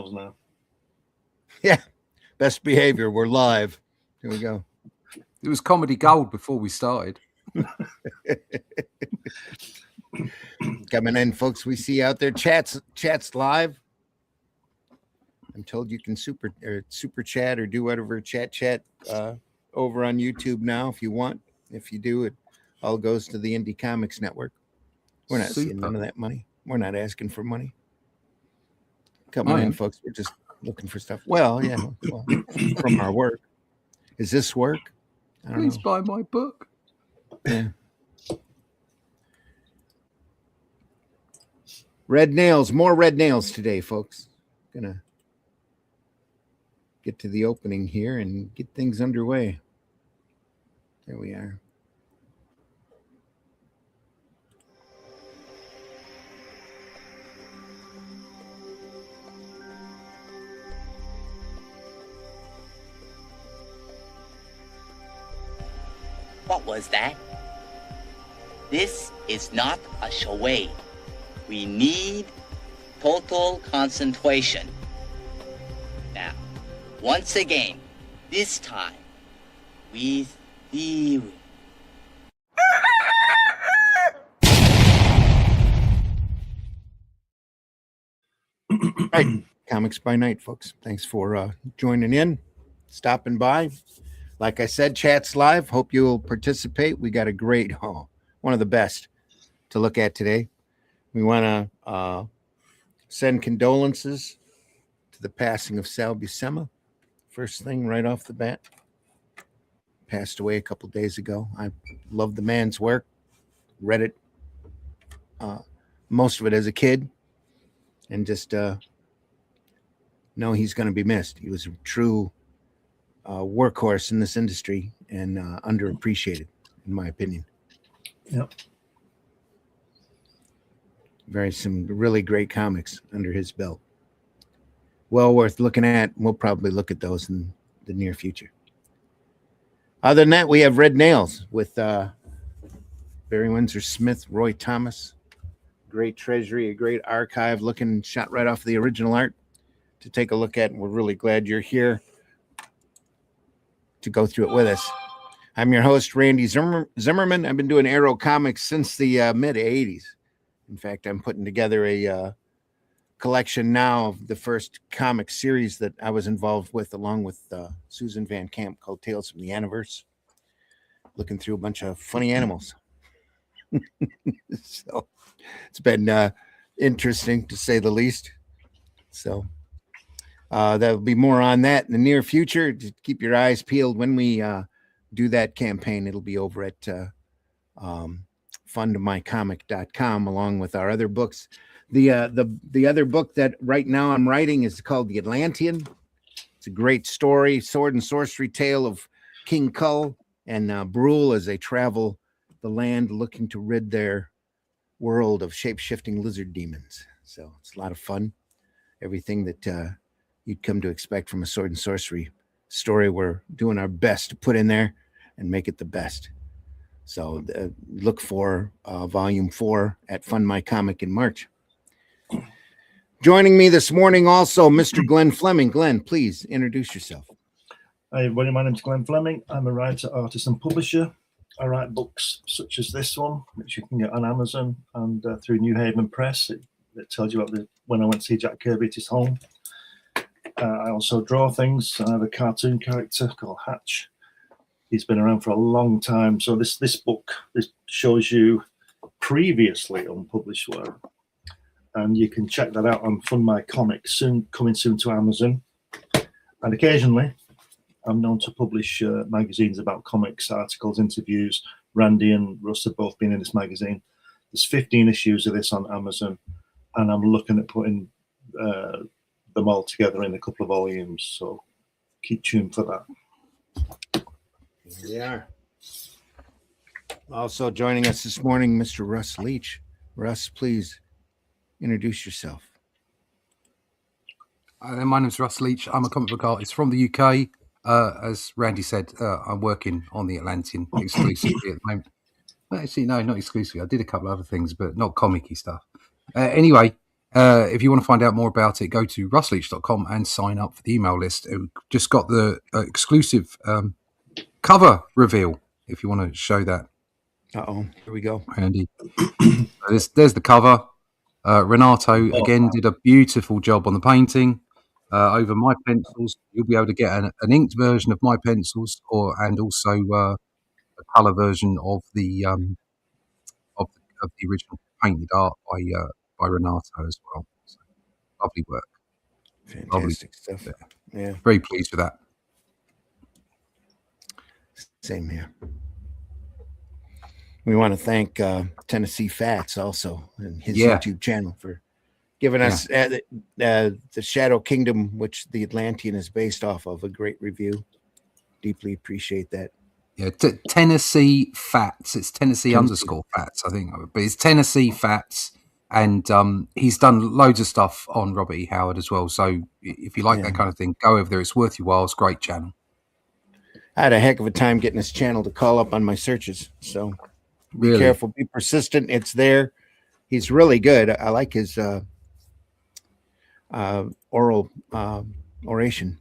ourselves now. Yeah. Best behavior. We're live. Here we go. It was comedy gold before we started. Coming in, folks. We see you out there. Chats live. I'm told you can super chat or do whatever chat over on YouTube now if you want. If you do, it all goes to the Indie Comics Network. We're not seeing none of that money. We're not asking for money. Coming in, folks. We're just looking for stuff. Well, yeah, from our work. Is this work? Please buy my book. Yeah. Red nails, more red nails today, folks. Gonna get to the opening here and get things underway. There we are. What was that? This is not a charade. We need total concentration. Now, once again, this time, with theory. Right. Comics by Night, folks. Thanks for joining in, stopping by. Like I said, chat's live. Hope you'll participate. We got a great, one of the best to look at today. We want to send condolences to the passing of Sal Buscema. First thing right off the bat. Passed away a couple days ago. I love the man's work. Read it, most of it as a kid. And just know he's going to be missed. He was a true workhorse in this industry and underappreciated, in my opinion. Yep. Some really great comics under his belt. Well worth looking at. We'll probably look at those in the near future. Other than that, we have Red Nails with Barry Windsor Smith, Roy Thomas. Great treasury, a great archive, looking shot right off the original art to take a look at. And we're really glad you're here to go through it with us. I'm your host, Randy Zimmerman. I've been doing Arrow Comics since the mid-'80s. In fact, I'm putting together a collection now of the first comic series that I was involved with, along with Susan Van Camp, called Tales from the Universe. Looking through a bunch of funny animals. So it's been interesting, to say the least. So there'll be more on that in the near future. Just keep your eyes peeled when we do that campaign. It'll be over at fundmycomic.com, along with our other books. The other book that right now I'm writing is called The Atlantean. It's a great story, sword and sorcery tale of King Kull and Brule as they travel the land looking to rid their world of shape-shifting lizard demons. So it's a lot of fun. Everything that you'd come to expect from a sword and sorcery story, we're doing our best to put in there and make it the best. So look for volume 4 at Fund My Comic in March. Joining me this morning also, Mr. Glenn Fleming. Glenn, please introduce yourself. Hi everybody, my name is Glenn Fleming. I'm a writer, artist and publisher. I write books such as this one, which you can get on Amazon and through New Haven Press. It tells you about when I went to see Jack Kirby at his home. I also draw things. I have a cartoon character called Hatch. He's been around for a long time. So this book shows you previously unpublished work. And you can check that out on Fund My Comics, coming soon to Amazon. And occasionally, I'm known to publish magazines about comics, articles, interviews. Randy and Russ have both been in this magazine. There's 15 issues of this on Amazon, and I'm looking at putting them all together in a couple of volumes. So keep tuned for that. Here we are. Also joining us this morning, Mr. Russ Leach. Russ, please introduce yourself. My name's Russ Leach. I'm a comic book artist from the UK. As Randy said, I'm working on the Atlantean exclusively at the moment. Actually, no, not exclusively. I did a couple of other things, but not comic-y stuff. Anyway, if you want to find out more about it, go to russleach.com and sign up for the email list. We've just got the exclusive cover reveal, if you want to show that. Uh-oh, here we go. Andy. There's the cover. Renato, again, did a beautiful job on the painting. Over my pencils, you'll be able to get an inked version of my pencils, and also a colour version of the original painted art by Renato as well. So, lovely work. Fantastic stuff. Yeah. Very pleased with that. Same here. We want to thank Tennessee Fats also and his YouTube channel for giving us the Shadow Kingdom, which the Atlantean is based off of, a great review. Deeply appreciate that. Yeah, Tennessee Fats. It's Tennessee _Fats, I think. But it's Tennessee Fats. And he's done loads of stuff on Robert E. Howard as well. So if you like that kind of thing, go over there. It's worth your while. It's a great channel. I had a heck of a time getting his channel to call up on my searches. So be careful, be persistent. It's there. He's really good. I like his oral oration.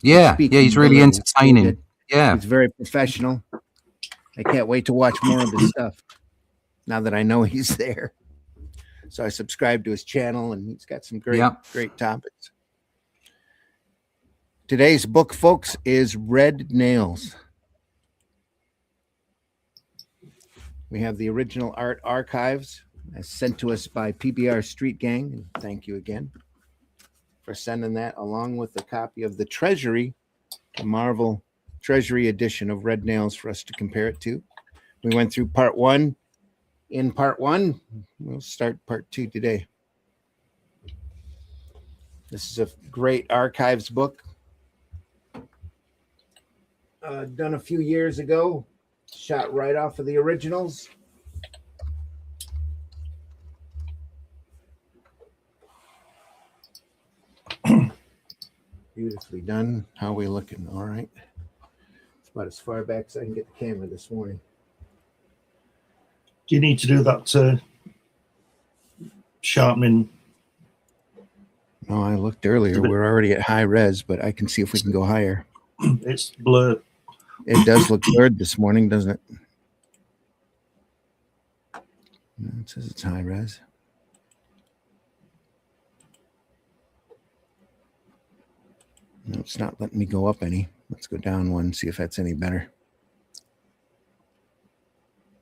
Yeah, he's really entertaining. Yeah, he's very professional. I can't wait to watch more of his stuff now that I know he's there. So I subscribe to his channel, and he's got some great topics. Today's book, folks, is Red Nails. We have the original art archives as sent to us by PBR Street Gang. And thank you again for sending that, along with a copy of the Treasury, the Marvel Treasury Edition of Red Nails for us to compare it to. We went through part one. In part one, we'll start part two today. This is a great archives book. Done a few years ago. Shot right off of the originals. Beautifully done. How are we looking? All right. It's about as far back as I can get the camera this morning. Do you need to do that sharpening? No, I looked earlier. We're already at high res, but I can see if we can go higher. It's blurred. It does look blurred this morning, doesn't it? No, it says it's high res. No, it's not letting me go up any. Let's go down one, see if that's any better.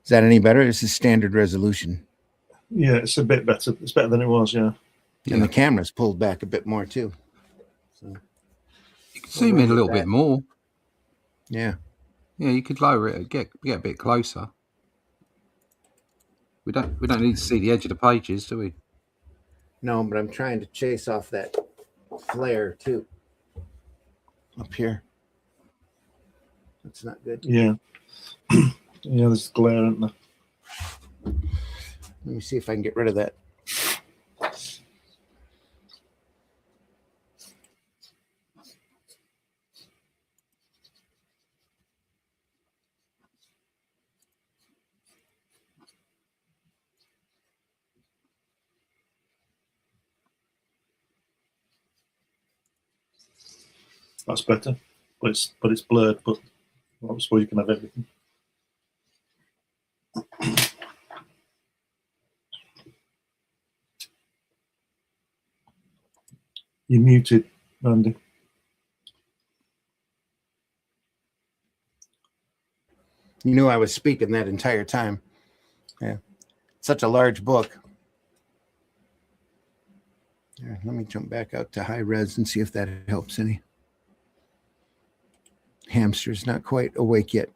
Is that any better? This is standard resolution. Yeah, it's a bit better. It's better than it was, yeah. And the camera's pulled back a bit more too. So you can zoom in a little bit more. Yeah. Yeah, you could lower it, get a bit closer. We don't need to see the edge of the pages, do we? No, but I'm trying to chase off that flare too. Up here. That's not good. Yeah. Yeah, there's glare, isn't there? Let me see if I can get rid of that. That's better, but it's blurred. But I suppose you can have everything. You're muted, Andy. You knew I was speaking that entire time. Yeah, such a large book. Here, let me jump back out to high res and see if that helps any. Hamster's not quite awake yet.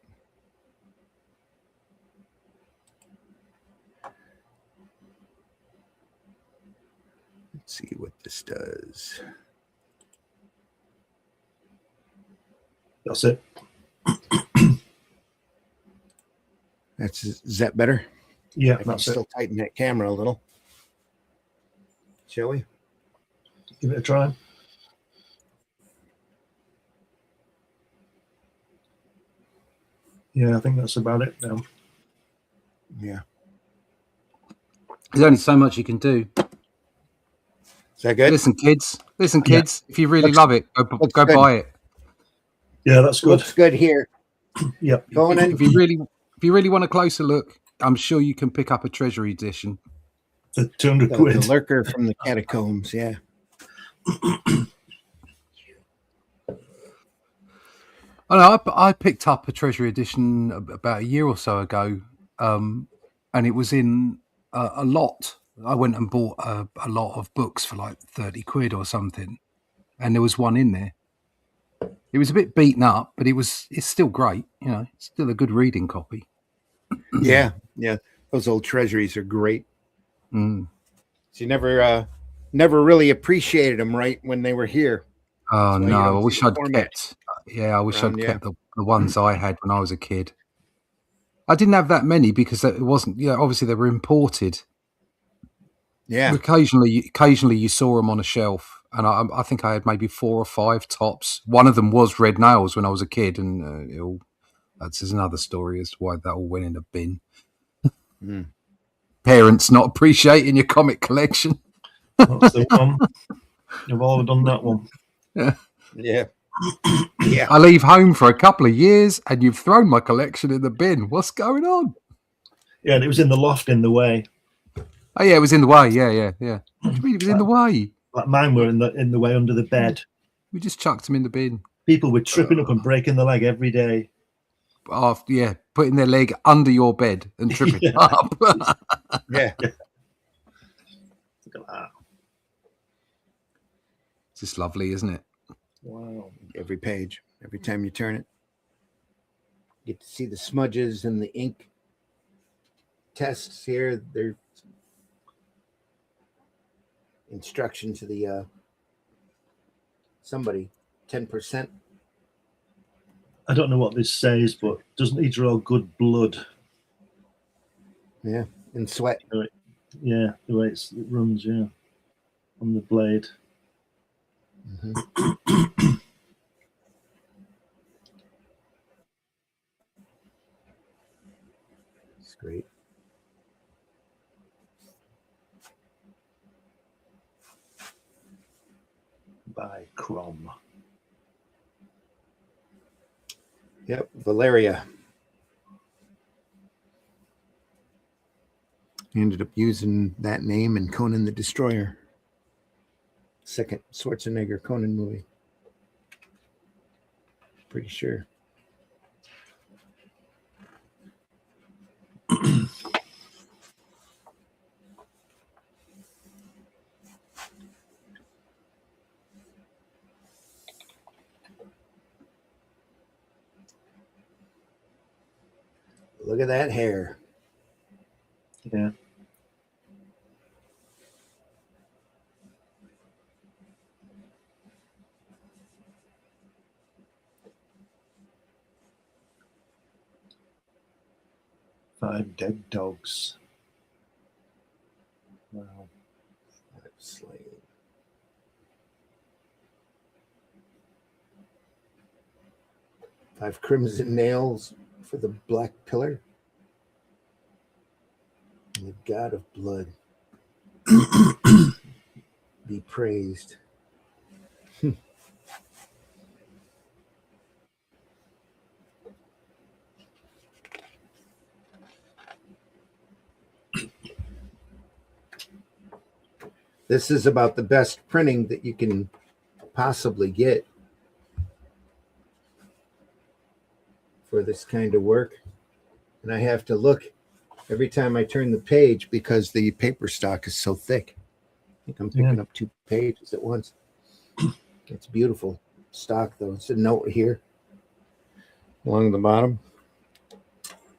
Let's see what this does. That's it. Is that better? Yeah, I can that's still it. tighten that camera a little. Shall we? Give it a try. Yeah, I think that's about it now. Yeah. There's only so much you can do. Is that good? Listen, kids. Listen, Yeah. kids. If you really Looks- love it, go looks go good. buy it. Yeah, that's good. Looks good here. Yep. Conan. If you really want a closer look, I'm sure you can pick up a Treasury Edition. The 200 The quid. lurker from the catacombs. Yeah. I picked up a Treasury Edition about a year or so ago, and it was in a lot. I went and bought a lot of books for like 30 quid or something, and there was one in there. It was a bit beaten up, but it's still great. You know, it's still a good reading copy. Yeah. Yeah. Those old treasuries are great. Mm. So you never really appreciated them right when they were here. Oh That's why you no! don't I see wish the I'd format kept. Yeah, I wish around, I'd yeah. kept the ones I had when I was a kid. I didn't have that many because it wasn't. Yeah, obviously they were imported. Yeah. Occasionally you saw them on a shelf, and I think I had maybe 4 or 5 tops. One of them was Red Nails when I was a kid, and that's another story as to why that all went in a bin. Mm. Parents not appreciating your comic collection. That's the one. You've all done that one. Yeah. Yeah. I leave home for a couple of years, and you've thrown my collection in the bin. What's going on? Yeah, and it was in the loft in the way. Oh yeah, it was in the way. Yeah. What do you mean it was in the way? Like mine were in the way under the bed. We just chucked them in the bin. People were tripping up and breaking their leg every day. After, yeah, putting their leg under your bed and tripping Yeah. up. Yeah. Look at that. It's just lovely, isn't it? Wow. Every page, every time you turn it, you get to see the smudges and the ink tests here. They're instruction to the somebody 10%. I don't know what this says, but doesn't he draw good blood? Yeah, and sweat. Yeah, the way it runs, yeah, on the blade. Mm-hmm. It's great. By Crom. Yep, Valeria. He ended up using that name in Conan the Destroyer. Second Schwarzenegger Conan movie. Pretty sure. Look at that hair. Yeah. Five dead dogs. Wow. Slain. Five crimson nails for the black pillar. And the god of blood be praised. This is about the best printing that you can possibly get for this kind of work. And I have to look every time I turn the page because the paper stock is so thick. I think I'm picking up 2 pages at once. It's beautiful stock, though. It's a note here along the bottom.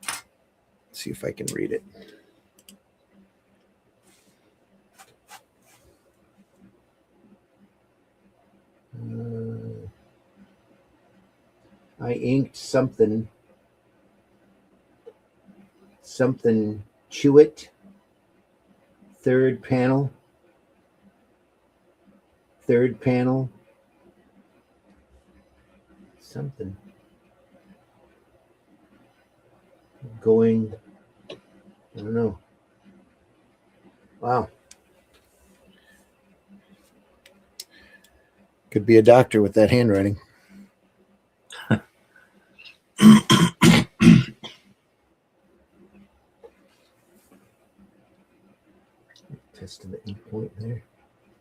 Let's see if I can read it. I inked something chew it. Third panel. Something going, I don't know. Wow. Could be a doctor with that handwriting. Testing the ink point there.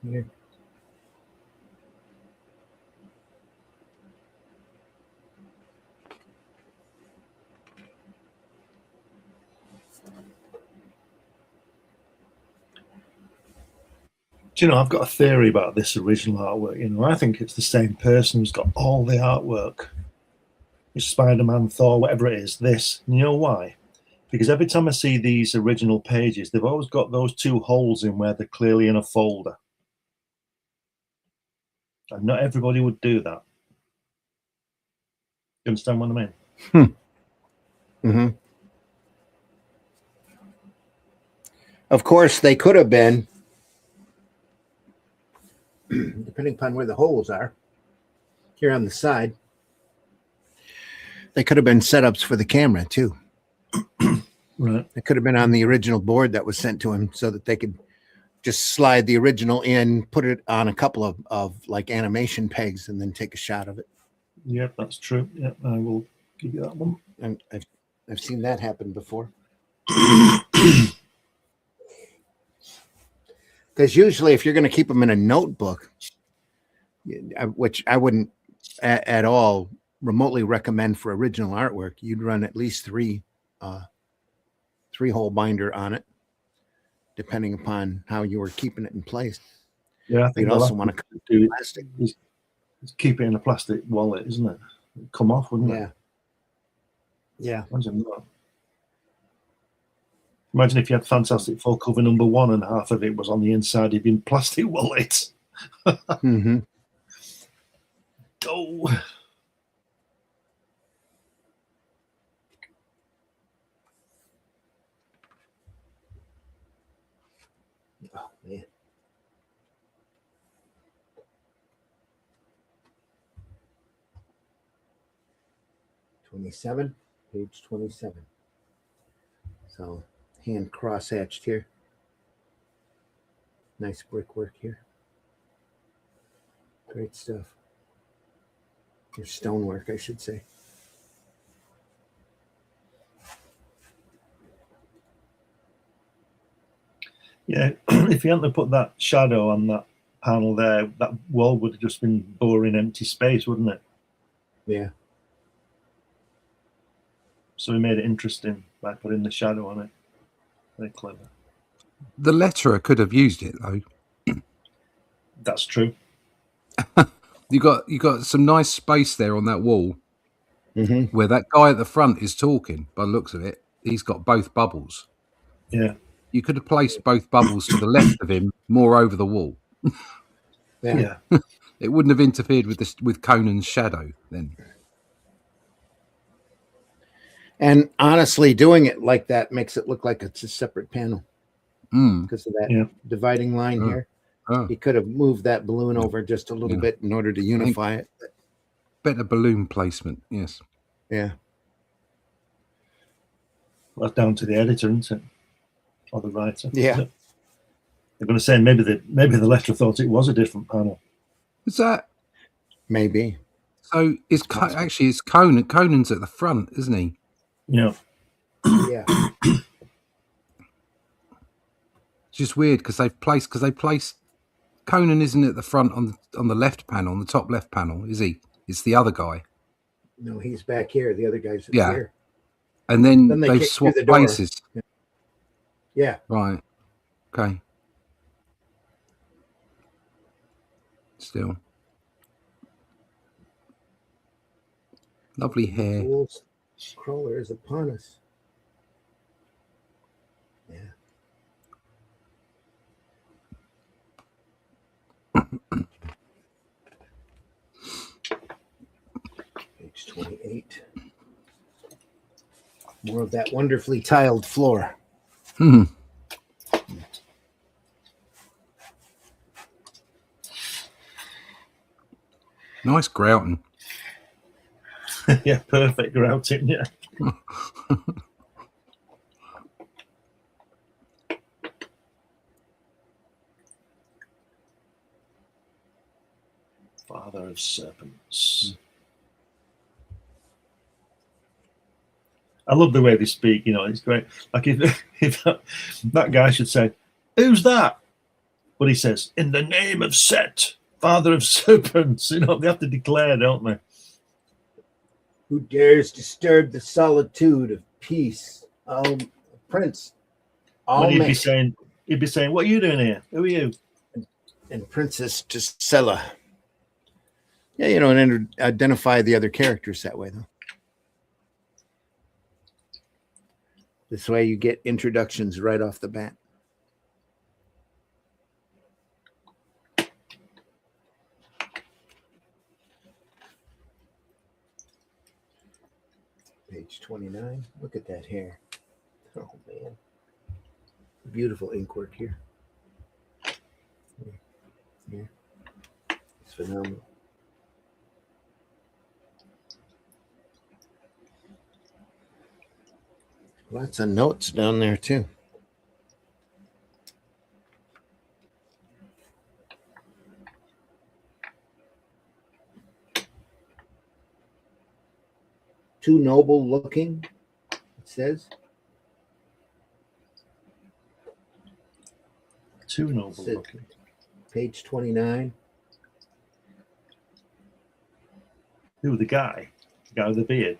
Here. Do you know, I've got a theory about this original artwork. You know, I think it's the same person who's got all the artwork. It's Spider-Man, Thor, whatever it is, this. And you know why? Because every time I see these original pages, they've always got those two holes in where they're clearly in a folder. And not everybody would do that. You understand what I mean? Mm-hmm. Of course, they could have been, depending upon where the holes are, here on the side, they could have been setups for the camera too. Right. It could have been on the original board that was sent to him so that they could just slide the original in, put it on a couple of like animation pegs, and then take a shot of it. Yep, that's true. Yep, I will give you that one. And I've seen that happen before. Because usually if you're going to keep them in a notebook, which I wouldn't at all remotely recommend for original artwork, you'd run at least three hole binder on it, depending upon how you were keeping it in place. Yeah, I think you'd also want to do it. Plastic. Keep it in a plastic wallet, isn't it? It'd come off, wouldn't it? Yeah. Imagine that. Imagine if you had Fantastic Four cover number 1 and half of it was on the inside of your plastic wallet. Mm-hmm. Go. Oh, man. Page 27. So hand cross hatched here. Nice brickwork here. Great stuff. Or stonework, I should say. Yeah, if you hadn't put that shadow on that panel there, that wall would have just been boring empty space, wouldn't it? Yeah. So we made it interesting by putting the shadow on it. Very clever. The letterer could have used it though. That's true. You got some nice space there on that wall where that guy at the front is talking. By the looks of it, he's got both bubbles. Yeah. You could have placed both bubbles to the left of him, more over the wall. Yeah. It wouldn't have interfered with Conan's shadow then. And honestly, doing it like that makes it look like it's a separate panel because of that dividing line here. He could have moved that balloon over just a little bit in order to unify it. Better balloon placement, yes. Yeah. Well, that's down to the editor, isn't it? Or the writer. Yeah. They're going to say maybe the letter thought it was a different panel. Is that maybe? So it's Conan. Conan's at the front, isn't he? Yeah. Yeah. It's just weird because they placed Conan isn't at the front on the left panel, on the top left panel, is he? It's the other guy. No, he's back here. The other guy's here. And then they they've swapped places. Yeah. Right. Okay. Still. Lovely hair. Crawler is upon us. Yeah. Page 28. More of that wonderfully tiled floor. Nice grouting. Yeah, perfect grouting, yeah. father of serpents. I love the way they speak. You know, it's great. Like if that guy should say, "Who's that?" But he says, "In the name of Set, father of serpents." You know, they have to declare, don't they? Who dares disturb the solitude of peace? Prince. When he'd be saying, "What are you doing here? Who are you?" And Princess Gisela. Yeah, you know, and identify the other characters that way, though. This way you get introductions right off the bat. Page 29. Look at that hair. Oh, man. Beautiful ink work here. Yeah. It's phenomenal. Lots of notes down there, too. Too noble looking, it says. Too noble looking. Page 29. Who, the guy? The guy with the beard?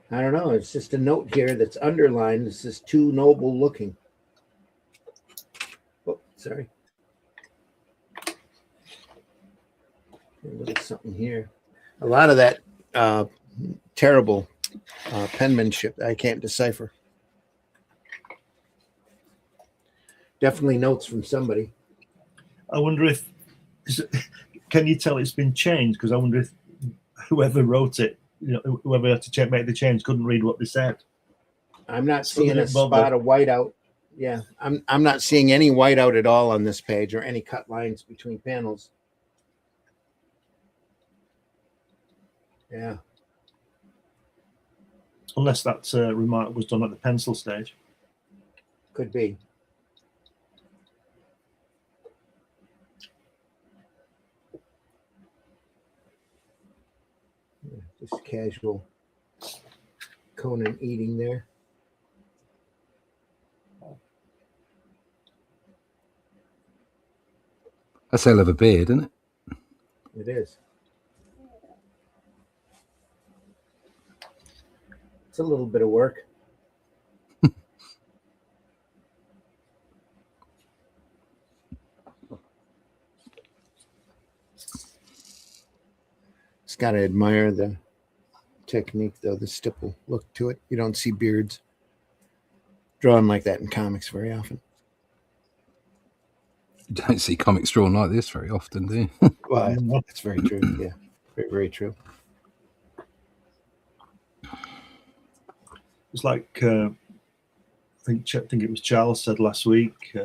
I don't know. It's just a note here that's underlined. It says too noble looking. Oh, sorry. Look at something here. A lot of that terrible penmanship that I can't decipher. Definitely notes from somebody. I wonder if, can you tell it's been changed? Because I wonder if whoever wrote it, you know, whoever had to make the change couldn't read what they said. I'm not seeing a spot of whiteout. Yeah, I'm not seeing any whiteout at all on this page or any cut lines between panels. Yeah. Unless that remark was done at the pencil stage. Could be. Yeah, just casual Conan eating there. That's a hell of a beard, isn't it? It is. It's a little bit of work. Just got to admire the technique, though, the stipple look to it. You don't see beards drawn like that in comics very often. You don't see comics drawn like this very often, do you? Well, that's very true. Yeah, very, very true. It's like I think it was Charles said last week.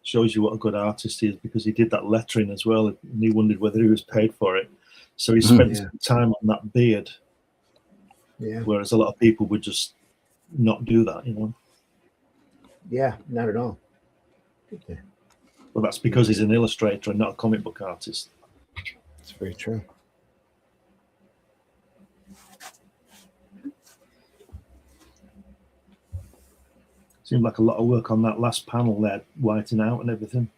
Shows you what a good artist he is because he did that lettering as well, and he wondered whether he was paid for it. So he spent some time on that beard. Yeah. Whereas a lot of people would just not do that, you know. Yeah, not at all. Okay. Well, that's because he's an illustrator and not a comic book artist. That's very true. Seemed like a lot of work on that last panel there, whiting out and everything,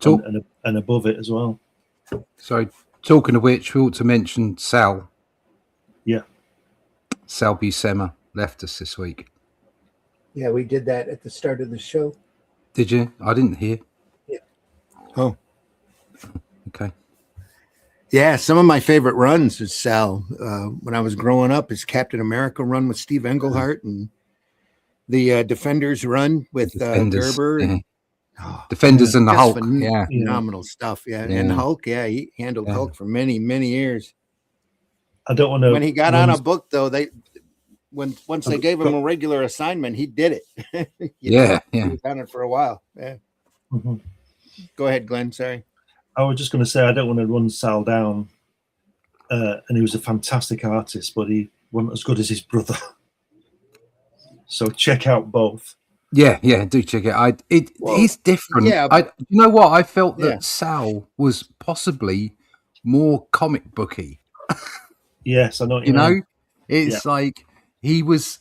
and above it as well. So, talking of which, we ought to mention Sal. Yeah. Sal Buscema left us this week. Yeah, we did that at the start of the show. Did you? I didn't hear. Yeah. Oh. Okay. Yeah, some of my favorite runs is Sal. When I was growing up, his Captain America run with Steve Englehart and the Defenders run with Gerber. Yeah. Defenders and the Hulk. Phenomenal stuff. Yeah. And Hulk, he handled Hulk for many, many years. I don't want to. When he got on a book, though, once they gave him a regular assignment, he did it. He was on it for a while. Yeah. Mm-hmm. Go ahead, Glenn. Sorry. I was just going to say I don't want to run Sal down, and he was a fantastic artist, but he wasn't as good as his brother. So check out both. Yeah, do check it. He's different. Yeah, you know what? I felt that Sal was possibly more comic booky. Yes, I know what You you know, mean. it's like he was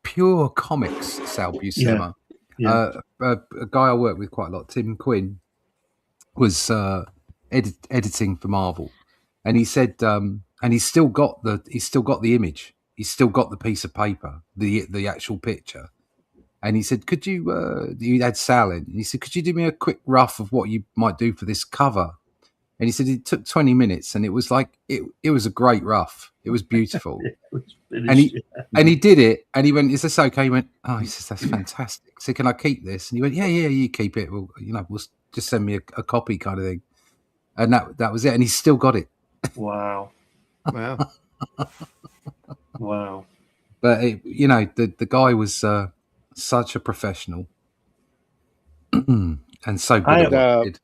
pure comics. Sal Buscema, Yeah. a guy I work with quite a lot, Tim Quinn, was editing for Marvel, and he said, and he's still got the image, he's still got the piece of paper, the actual picture, and he said, could you? You had Sal in, and he said, could you do me a quick rough of what you might do for this cover? And he said it took 20 minutes, and it was like it was a great rough. It was beautiful. And he did it, and he went, "Is this okay?" He went, "Oh," he says, "That's fantastic." So, can I keep this? And he went, "Yeah, you keep it. Well, we'll just send me a copy, kind of thing." And that was it. And he's still got it. Wow. Wow. Wow. But the guy was such a professional, and so good at what he did.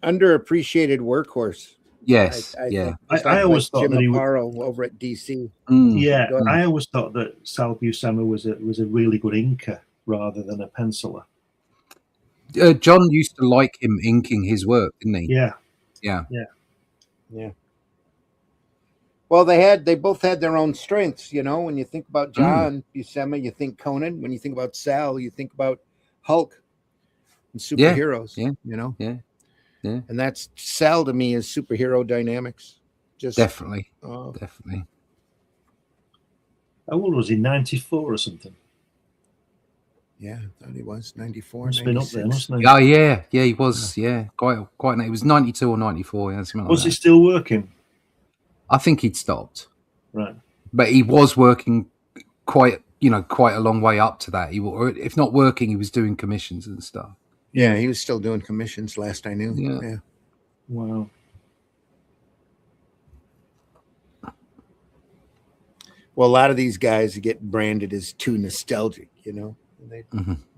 Underappreciated workhorse. Yes, I yeah. think. I always thought Jim that he would. Aparo over at DC. Yeah, I always thought that Sal Buscema was a really good inker rather than a penciler. John used to like him inking his work, didn't he? Yeah. Well, they both had their own strengths, When you think about John Buscema, you think Conan. When you think about Sal, you think about Hulk and superheroes. Yeah. And that's Sal to me is superhero dynamics. Just Definitely. How old was he? 94 or something? Yeah, I thought he was 94. Must have been up there, mustn't he? Oh yeah, he was. Yeah, quite. He was 92 or 94. Yeah, something like Was that. he still working? I think he'd stopped. Right. But he was working quite a long way up to that. If not working, he was doing commissions and stuff. Yeah, he was still doing commissions last I knew. Yeah. Wow. Well, a lot of these guys get branded as too nostalgic, and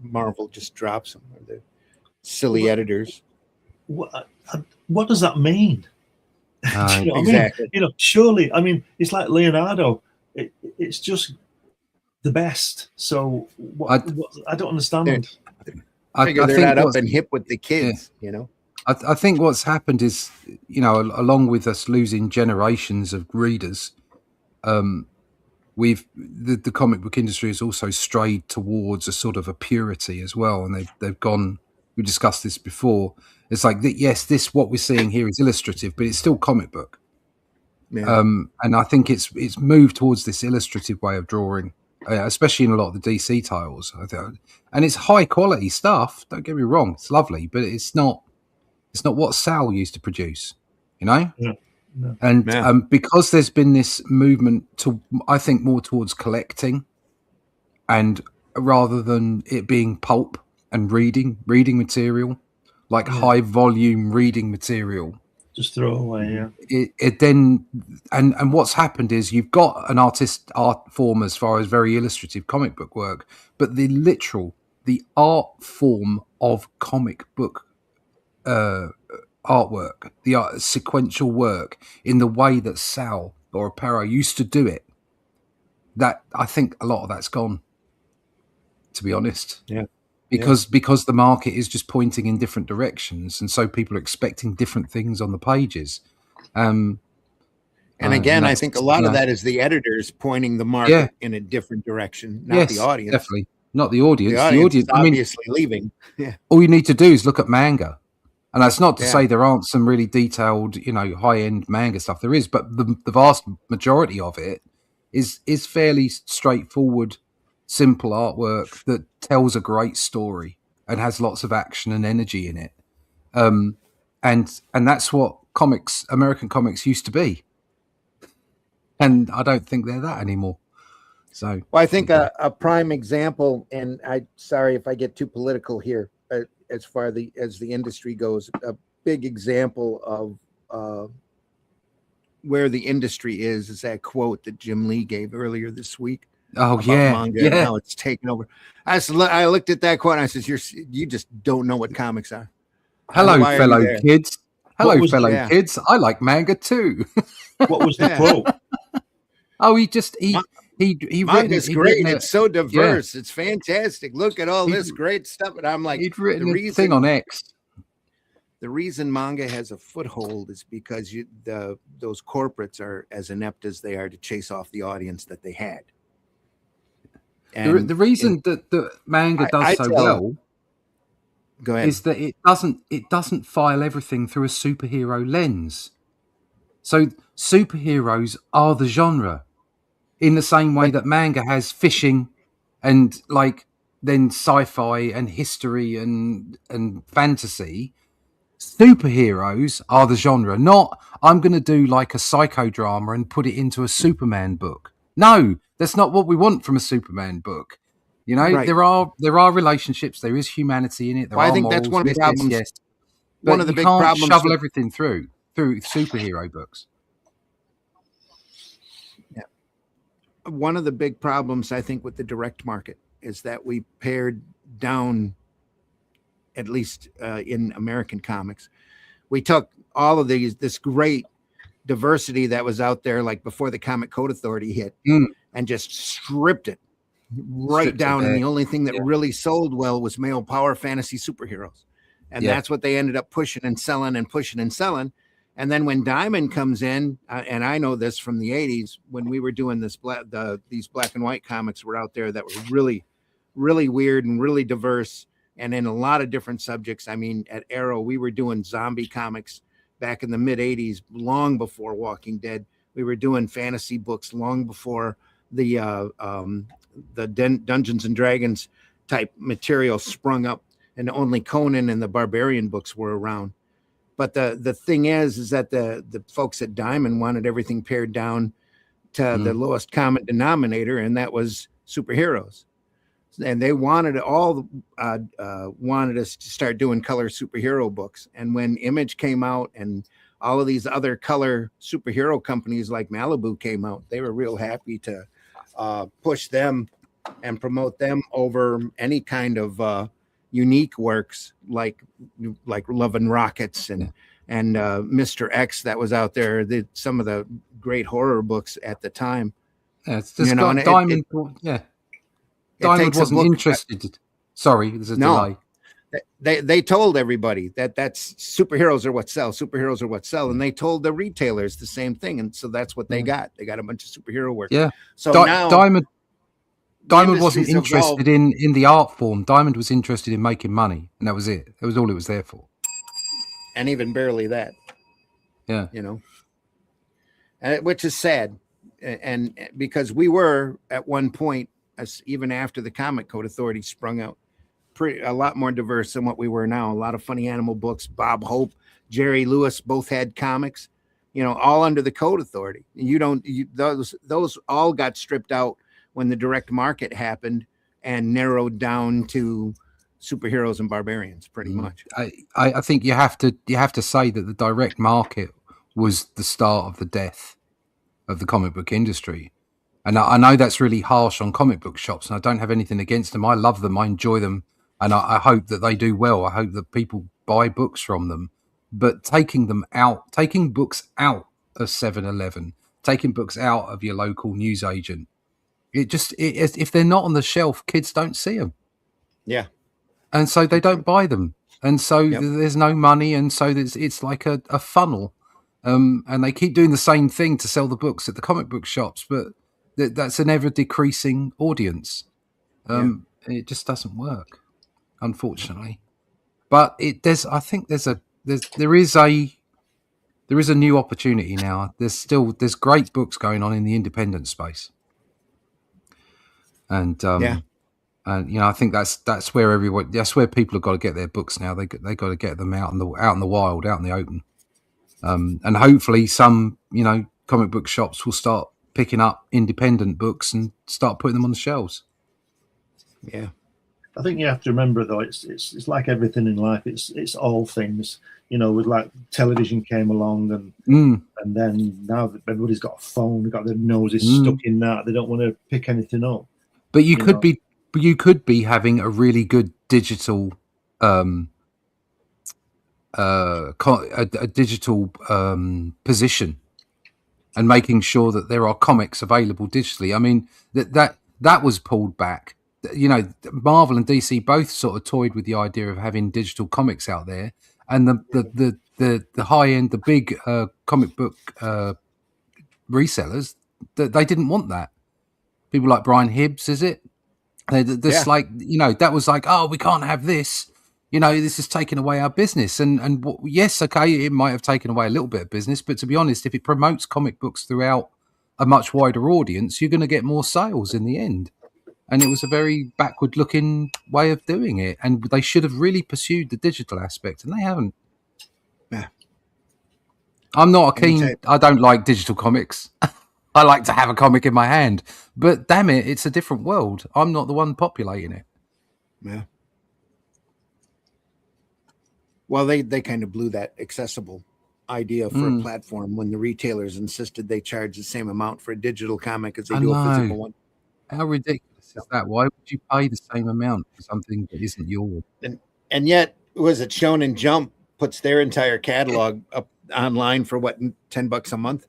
Marvel just drops them. Or the silly editors. What does that mean? Do you know what exactly. I mean? Surely, it's like Leonardo. It's just the best. So what I don't understand. I figure they're not up and hip with the kids, I think what's happened is, along with us losing generations of readers, the comic book industry has also strayed towards a sort of a purity as well, and they've gone. We discussed this before. It's like yes, what we're seeing here is illustrative, but it's still comic book. Yeah. And I think it's moved towards this illustrative way of drawing, especially in a lot of the DC titles. And it's high quality stuff. Don't get me wrong; it's lovely, but it's not what Sal used to produce. Yeah. No. And because there's been this movement to, I think, more towards collecting, and rather than it being pulp and reading material, like high volume reading material. Just throw away, yeah. It then and what's happened is you've got an art form as far as very illustrative comic book work, but the art form of comic book artwork, the sequential work in the way that Sal or Aparo used to do it, that I think a lot of that's gone, to be honest. Yeah. Because the market is just pointing in different directions, and so people are expecting different things on the pages. And again, I think a lot of that is the editors pointing the market in a different direction, not the audience. Definitely. Not the audience. The audience is obviously leaving. Yeah. All you need to do is look at manga. And that's not to say there aren't some really detailed, high-end manga stuff. There is, but the vast majority of it is fairly straightforward, simple artwork that tells a great story and has lots of action and energy in it. And that's what American comics used to be. And I don't think they're that anymore. So, well, I think a prime example, and I'm sorry if I get too political here, as far as the industry goes, a big example of where the industry is that quote that Jim Lee gave earlier this week. Oh yeah, manga and how it's taken over. I looked at that quote and I said, "You just don't know what comics are." Hello, fellow kids. Hello, fellow kids. I like manga too. What was the quote? Oh, he manga's great. It's so diverse. It's fantastic. Look at all this great stuff. And I'm like, he'd written a thing on X. The reason manga has a foothold is because those corporates are as inept as they are to chase off the audience that they had. And The reason that the manga does so well go ahead. is that it doesn't file everything through a superhero lens. So superheroes are the genre, in the same way that manga has fishing and like then sci-fi and history and fantasy. Superheroes are the genre, not I'm going to do like a psychodrama and put it into a Superman book. No, that's not what we want from a Superman book. You know, Right. there are relationships, there is humanity in it. There Well, are I think morals, that's one of the yes, problems. yes. One But of the you big can't problems shovel with- everything through superhero books. Yeah. One of the big problems, I think, with the direct market is that we pared down, at least in American comics, we took all of this great diversity that was out there, like before the Comic Code Authority hit, and just stripped it right down. And the only thing that really sold well was male power fantasy superheroes. And that's what they ended up pushing and selling and pushing and selling. And then when Diamond comes in, and I know this from the 80s, when we were doing these black and white comics were out there that were really, really weird and really diverse and in a lot of different subjects. I mean, at Arrow, we were doing zombie comics back in the mid 80s, long before Walking Dead. We were doing fantasy books long before the Dungeons and Dragons type material sprung up, and only Conan and the Barbarian books were around. But the thing is that the folks at Diamond wanted everything pared down to the lowest common denominator, and that was superheroes. And they wanted wanted us to start doing color superhero books. And when Image came out and all of these other color superhero companies like Malibu came out, they were real happy to push them and promote them over any kind of unique works like Love and Rockets and Mr. X that was out there. Some of the great horror books at the time. Yeah, it's just Diamond. Diamond wasn't interested. Sorry, there's a delay. They told everybody that's superheroes are what sell. Superheroes are what sell, and they told the retailers the same thing, and so that's what they got. They got a bunch of superhero work. Yeah. So now Diamond wasn't interested in the art form. Diamond was interested in making money, and that was it. That was all it was there for. And even barely that. Yeah. You know, which is sad, and because we were at one point, even after the Comic Code Authority sprung out, a lot more diverse than what we were now. A lot of funny animal books. Bob Hope, Jerry Lewis both had comics, you know, all under the Code Authority. Those all got stripped out when the direct market happened and narrowed down to superheroes and barbarians, pretty much. I think you have to say that the direct market was the start of the death of the comic book industry. And I know that's really harsh on comic book shops, and I don't have anything against them. I love them. I enjoy them. And I hope that they do well. I hope that people buy books from them. But taking books out of 7-Eleven, taking books out of your local newsagent, if they're not on the shelf, kids don't see them. Yeah. And so they don't buy them. And so there's no money. And so it's like a funnel. And they keep doing the same thing to sell the books at the comic book shops, but that's an ever decreasing audience. It just doesn't work, unfortunately. But I think there is a new opportunity now. There's great books going on in the independent space, and you know, I think that's where people have got to get their books now. They got to get them out in the wild, out in the open, and hopefully some, you know, comic book shops will start picking up independent books and start putting them on the shelves. Yeah. I think you have to remember, though, it's like everything in life. It's all things, you know. With like television came along, and then now that everybody's got a phone, they've got their noses stuck in that. They don't want to pick anything up. But you could be having a really good digital, a digital position, and making sure that there are comics available digitally. I mean, that was pulled back. You know, Marvel and DC both sort of toyed with the idea of having digital comics out there, and the high end, the big comic book resellers, they didn't want that. People like Brian Hibbs, is it? This like, you know, that was like, oh, we can't have this. You know, this is taking away our business. And yes, okay, it might have taken away a little bit of business, but to be honest, if it promotes comic books throughout a much wider audience, you're going to get more sales in the end. And it was a very backward-looking way of doing it, and they should have really pursued the digital aspect, and they haven't. Yeah. I'm not a keen. I don't like digital comics. I like to have a comic in my hand, but damn it, it's a different world. I'm not the one populating it. Yeah. Well, they kind of blew that accessible idea for a platform when the retailers insisted they charge the same amount for a digital comic as they do a physical one. How ridiculous is that? Why would you pay the same amount for something that isn't yours? And yet, was it Shonen Jump puts their entire catalog up online for what, $10 a month?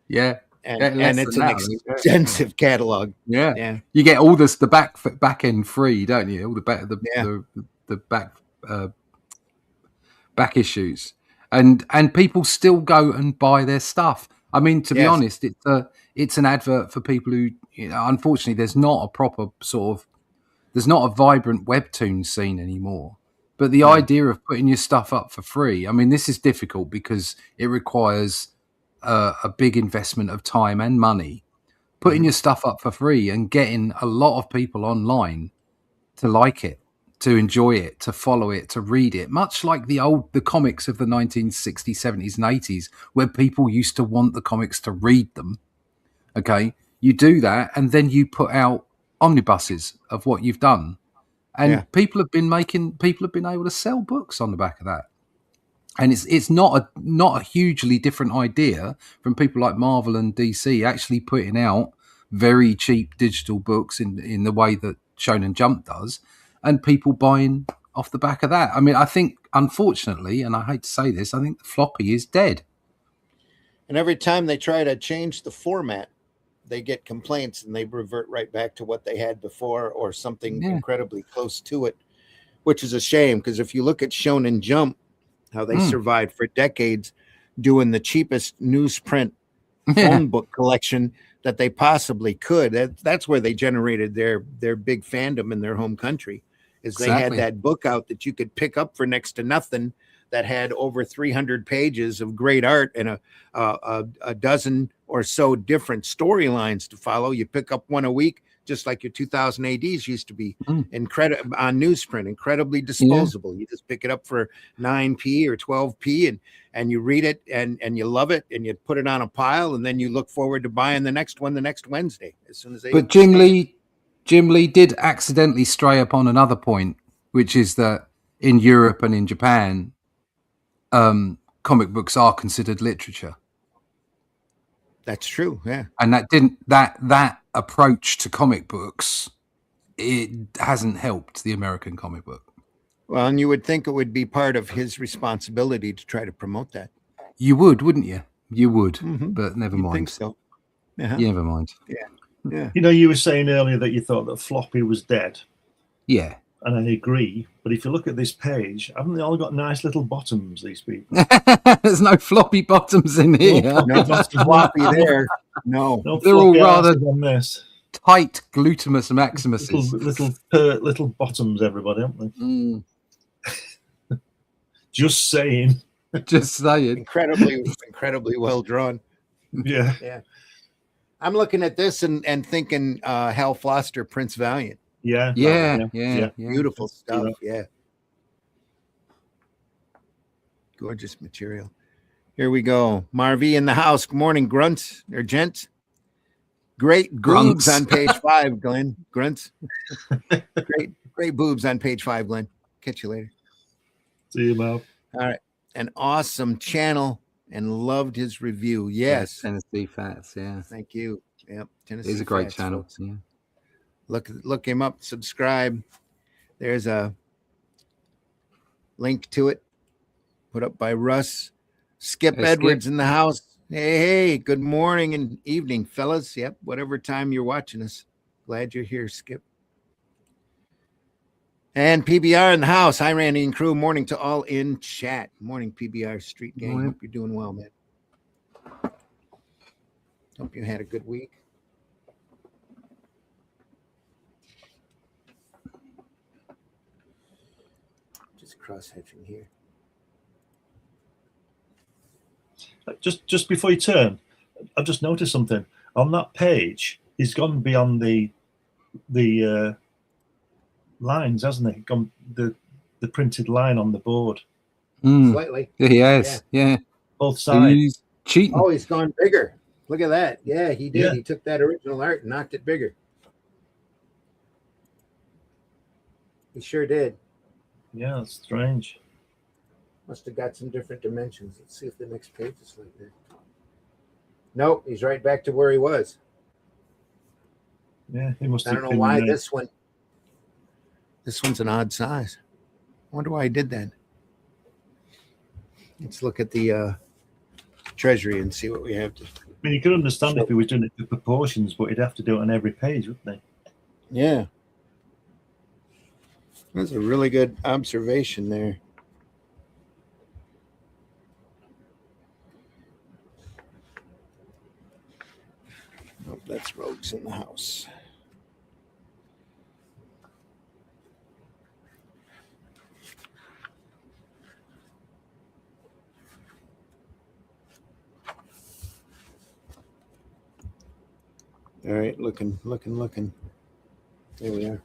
Yeah. And it's an extensive catalog. Yeah. You get all this, the back end free, don't you? All the back issues, and people still go and buy their stuff. I mean, to be honest, it's an advert for people who, you know, unfortunately, there's not a proper there's not a vibrant webtoon scene anymore. But the idea of putting your stuff up for free, I mean, this is difficult because it requires a big investment of time and money. Putting your stuff up for free and getting a lot of people online to like it, to enjoy it, to follow it, to read it, much like the comics of the 1960s, 70s, and 80s, where people used to want the comics to read them. Okay, you do that, and then you put out omnibuses of what you've done, and people have been able to sell books on the back of that. And it's not a hugely different idea from people like Marvel and DC actually putting out very cheap digital books in the way that Shonen Jump does, and people buying off the back of that. I mean, I think, unfortunately, and I hate to say this, I think the floppy is dead. And every time they try to change the format, they get complaints and they revert right back to what they had before or something incredibly close to it, which is a shame, because if you look at Shonen Jump, how they survived for decades doing the cheapest newsprint phone book collection that they possibly could. That's where they generated their big fandom in their home country, is they had that book out that you could pick up for next to nothing that had over 300 pages of great art and a dozen or so different storylines to follow. You pick up one a week, just like your 2000 ADs used to be incredible on newsprint, incredibly disposable. You just pick it up for 9p or 12p and you read it and you love it and you put it on a pile and then you look forward to buying the next one the next Wednesday as soon as they. But Jim Lee did accidentally stray upon another point, which is that in Europe and in Japan, comic books are considered literature. That's true, yeah. And that approach to comic books, it hasn't helped the American comic book. Well, and you would think it would be part of his responsibility to try to promote that. You would, wouldn't you? You would, but never mind. Think so. Yeah, never mind. Yeah. You know, you were saying earlier that you thought that floppy was dead. Yeah. And I agree. But if you look at this page, haven't they all got nice little bottoms, these people? There's no floppy bottoms in here. No floppy there. No. They're all rather on this. Tight glutamus maximus. Little bottoms, everybody, aren't they? Just saying. Just saying. Incredibly well drawn. Yeah. I'm looking at this and thinking Hal Foster, Prince Valiant. Yeah. Beautiful stuff. Yeah. Gorgeous material. Here we go. Marvy in the house. Good morning, grunts or gents. Great boobs on page 5, Glenn. Grunts. Great boobs on page 5, Glenn. Catch you later. See you, Mal. All right. An awesome channel and loved his review. Yes. Tennessee Fats. Yeah. Thank you. Yep. Tennessee He's a great Fats, channel. Folks. Yeah. Look him up, subscribe. There's a link to it put up by Russ. Skip Edwards in the house. Hey, good morning and evening, fellas. Yep, whatever time you're watching us. Glad you're here, Skip. And PBR in the house. Hi, Randy and crew. Morning to all in chat. Morning, PBR Street Gang. Morning. Hope you're doing well, man. Hope you had a good week. Just cross-hatching here. Just before you turn, I've just noticed something on that page. He's gone beyond the lines, hasn't he? Gone the printed line on the board, Slightly. Yeah, he has. Yeah. both sides. He's cheating. Oh, he's gone bigger. Look at that. Yeah, he did. Yeah. He took that original art and knocked it bigger. He sure did. Yeah, that's strange. Must have got some different dimensions. Let's see if the next page is like that. Nope, he's right back to where he was. Yeah, he must. I have don't know been, why this one's an odd size. I wonder why he did that. Let's look at the treasury and see what we have to. I mean, you could understand if he was doing it to proportions, but he'd have to do it on every page, wouldn't he? Yeah. That's a really good observation there. Oh, that's Rogues in the House. All right, looking. There we are.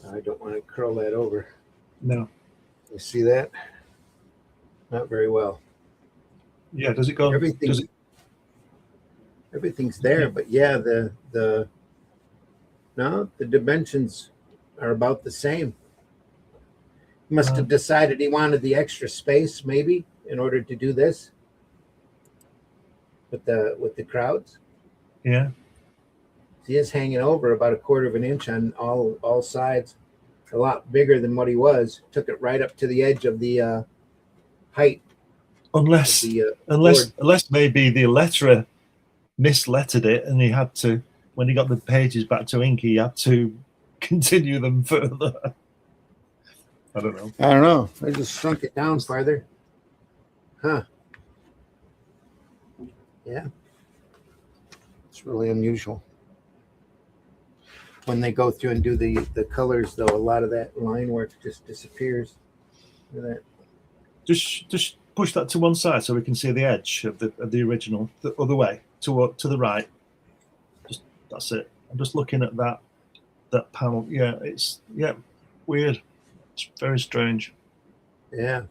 I don't want to curl that over. No. You see that? Not very well. Yeah. Does it go? Everything- Does it? Everything's there, but yeah, the dimensions are about the same. He must have decided he wanted the extra space, maybe, in order to do this with the crowds. Yeah. He is hanging over about 1/4 of an inch on all sides, a lot bigger than what he was. Took it right up to the edge of the height. Unless maybe the letterer mislettered it, and he had to, when he got the pages back to ink, he had to continue them further. I don't know. I just shrunk it down farther. Huh. Yeah. It's really unusual. When they go through and do the colors, though, a lot of that line work just disappears. Look at that. Just push that to one side so we can see the edge of the original, the other way, to the right. That's it. I'm just looking at that panel. Yeah, it's weird. It's very strange. Yeah.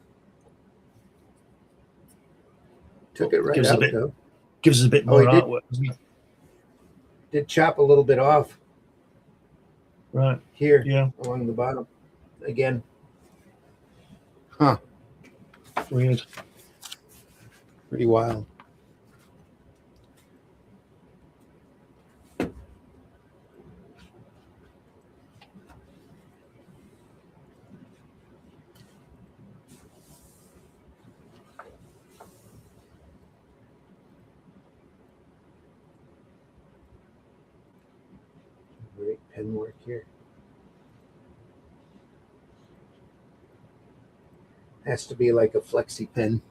Took it right out, though. Gives us a bit more he did. artwork, doesn't it? Did chop a little bit off Right. here. Yeah. Along the bottom. Again. Huh. Weird. Pretty wild. Great pen work here. Has to be like a flexi pen.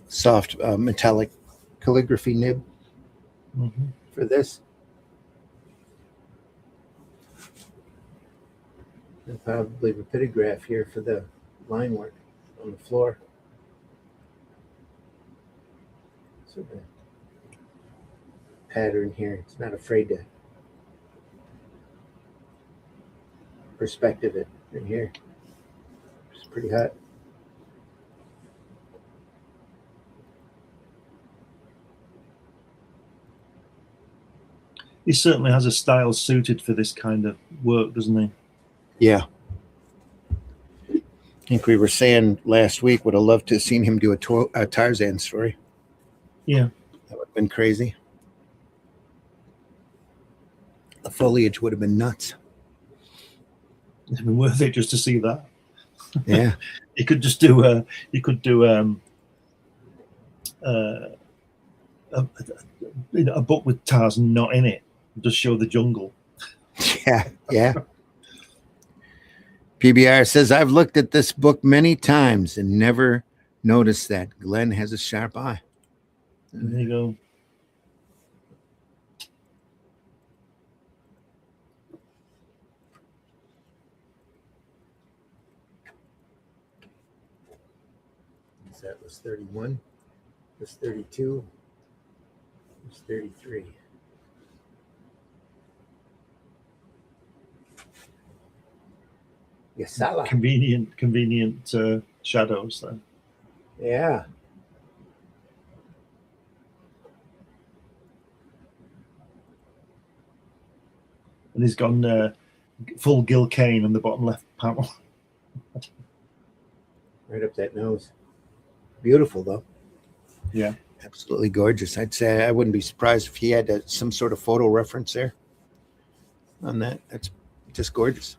Soft metallic calligraphy nib for this. And probably rapidograph here for the line work on the floor. So the pattern here, it's not afraid to perspective it in here. It's pretty hot. He certainly has a style suited for this kind of work, doesn't he? Yeah. I think we were saying last week would have loved to have seen him do a Tarzan story. Yeah. That would have been crazy. The foliage would have been nuts. It'd been worth it just to see that. Yeah. You could just do a book with Tarzan not in it. Just show the jungle. Yeah, yeah. PBR says, I've looked at this book many times and never noticed that. Glenn has a sharp eye. There you go. That was 31. Was 32. Was 33. Yasala. Convenient shadows then. Yeah. And he's gone full Gil Kane on the bottom left panel. Right up that nose. Beautiful, though. Yeah. Absolutely gorgeous. I'd say I wouldn't be surprised if he had some sort of photo reference there on that. That's just gorgeous.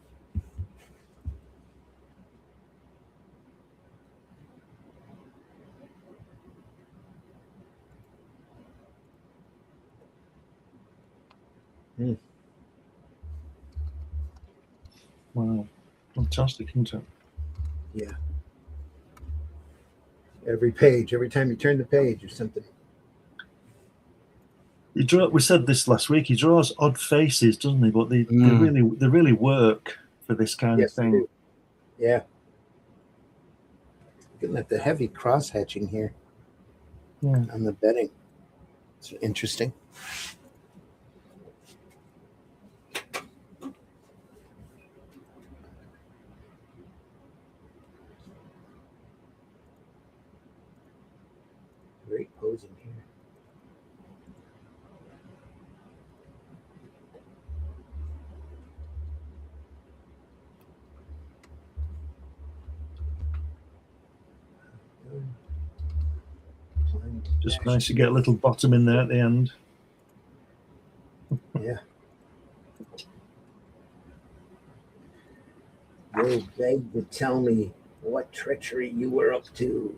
Wow. Fantastic, isn't it? Yeah. Every page, every time you turn the page or something. We said this last week. He draws odd faces, doesn't he? But they really work for this kind of thing. Yeah. Looking at the heavy cross hatching here on the bedding. It's interesting. Great posing here. Just nice to get a little bottom in there at the end. Yeah. You begged to tell me what treachery you were up to.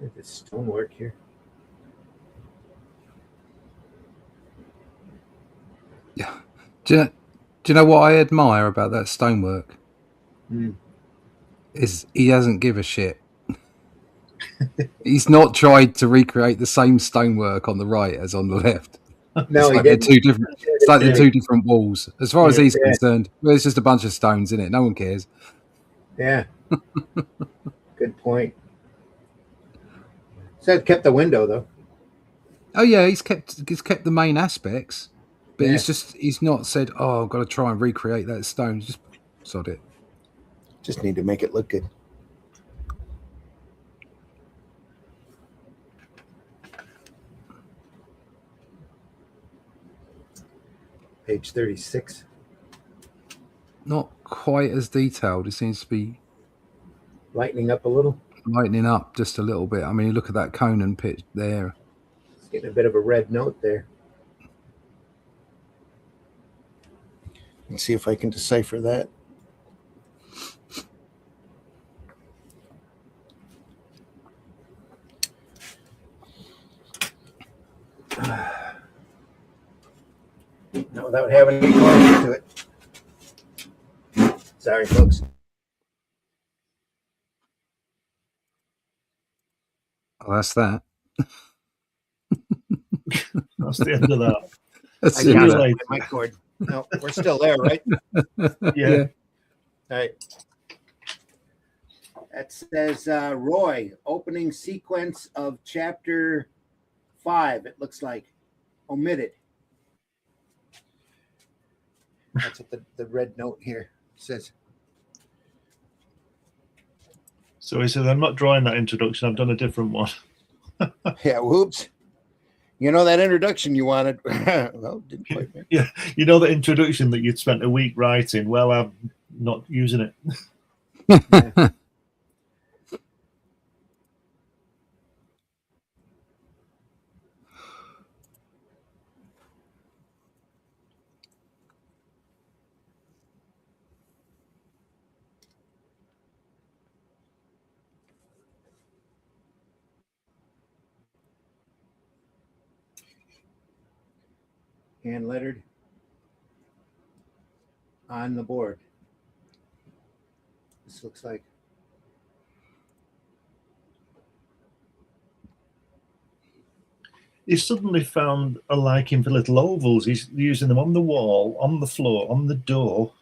Look at this stonework here. Yeah. Do you know what I admire about that stonework? Is he doesn't give a shit. He's not tried to recreate the same stonework on the right as on the left. No, they're two different. It's like they're two different walls. As far as he's concerned, well, it's just a bunch of stones in it. No one cares. Yeah. Good point. So it kept the window though. Oh yeah, he's kept the main aspects, but he's not said, "Oh, I've got to try and recreate that stone." Just sod it. Just need to make it look good. Page 36. Not quite as detailed. It seems to be lightening up a little. Lightening up just a little bit. I mean, you look at that Conan pitch there. It's getting a bit of a red note there. Let's see if I can decipher that. No, without having any closer to it. Sorry, folks. Oh, that's that. That's the end of that. That's I got it. My mic cord. No, we're still there, right? Yeah. All right. That says Roy, opening sequence of chapter 5. It looks like omitted. That's what the red note here says. So he said, I'm not drawing that introduction. I've done a different one. Yeah, whoops. You know that introduction you wanted. Well, didn't quite make. Yeah, you know the introduction that you'd spent a week writing. Well, I'm not using it. Yeah. Hand lettered on the board. This looks like. He's suddenly found a liking for little ovals. He's using them on the wall, on the floor, on the door.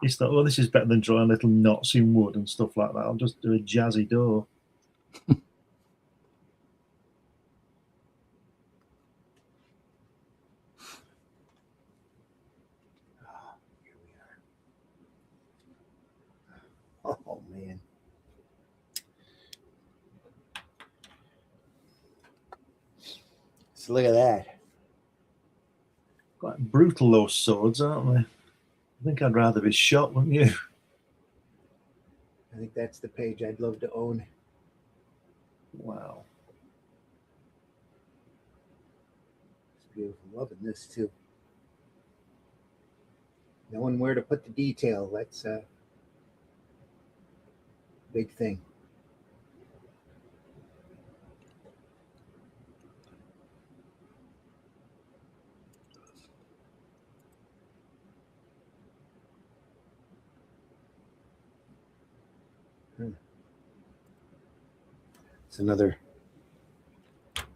He's thought, oh, this is better than drawing little knots in wood and stuff like that. I'll just do a jazzy door. Here we are. Oh, man. So look at that. Quite brutal, those swords, aren't they? I think I'd rather be shot, wouldn't you? I think that's the page I'd love to own. Wow. It's beautiful. Loving this too. Knowing where to put the detail, that's a big thing. It's another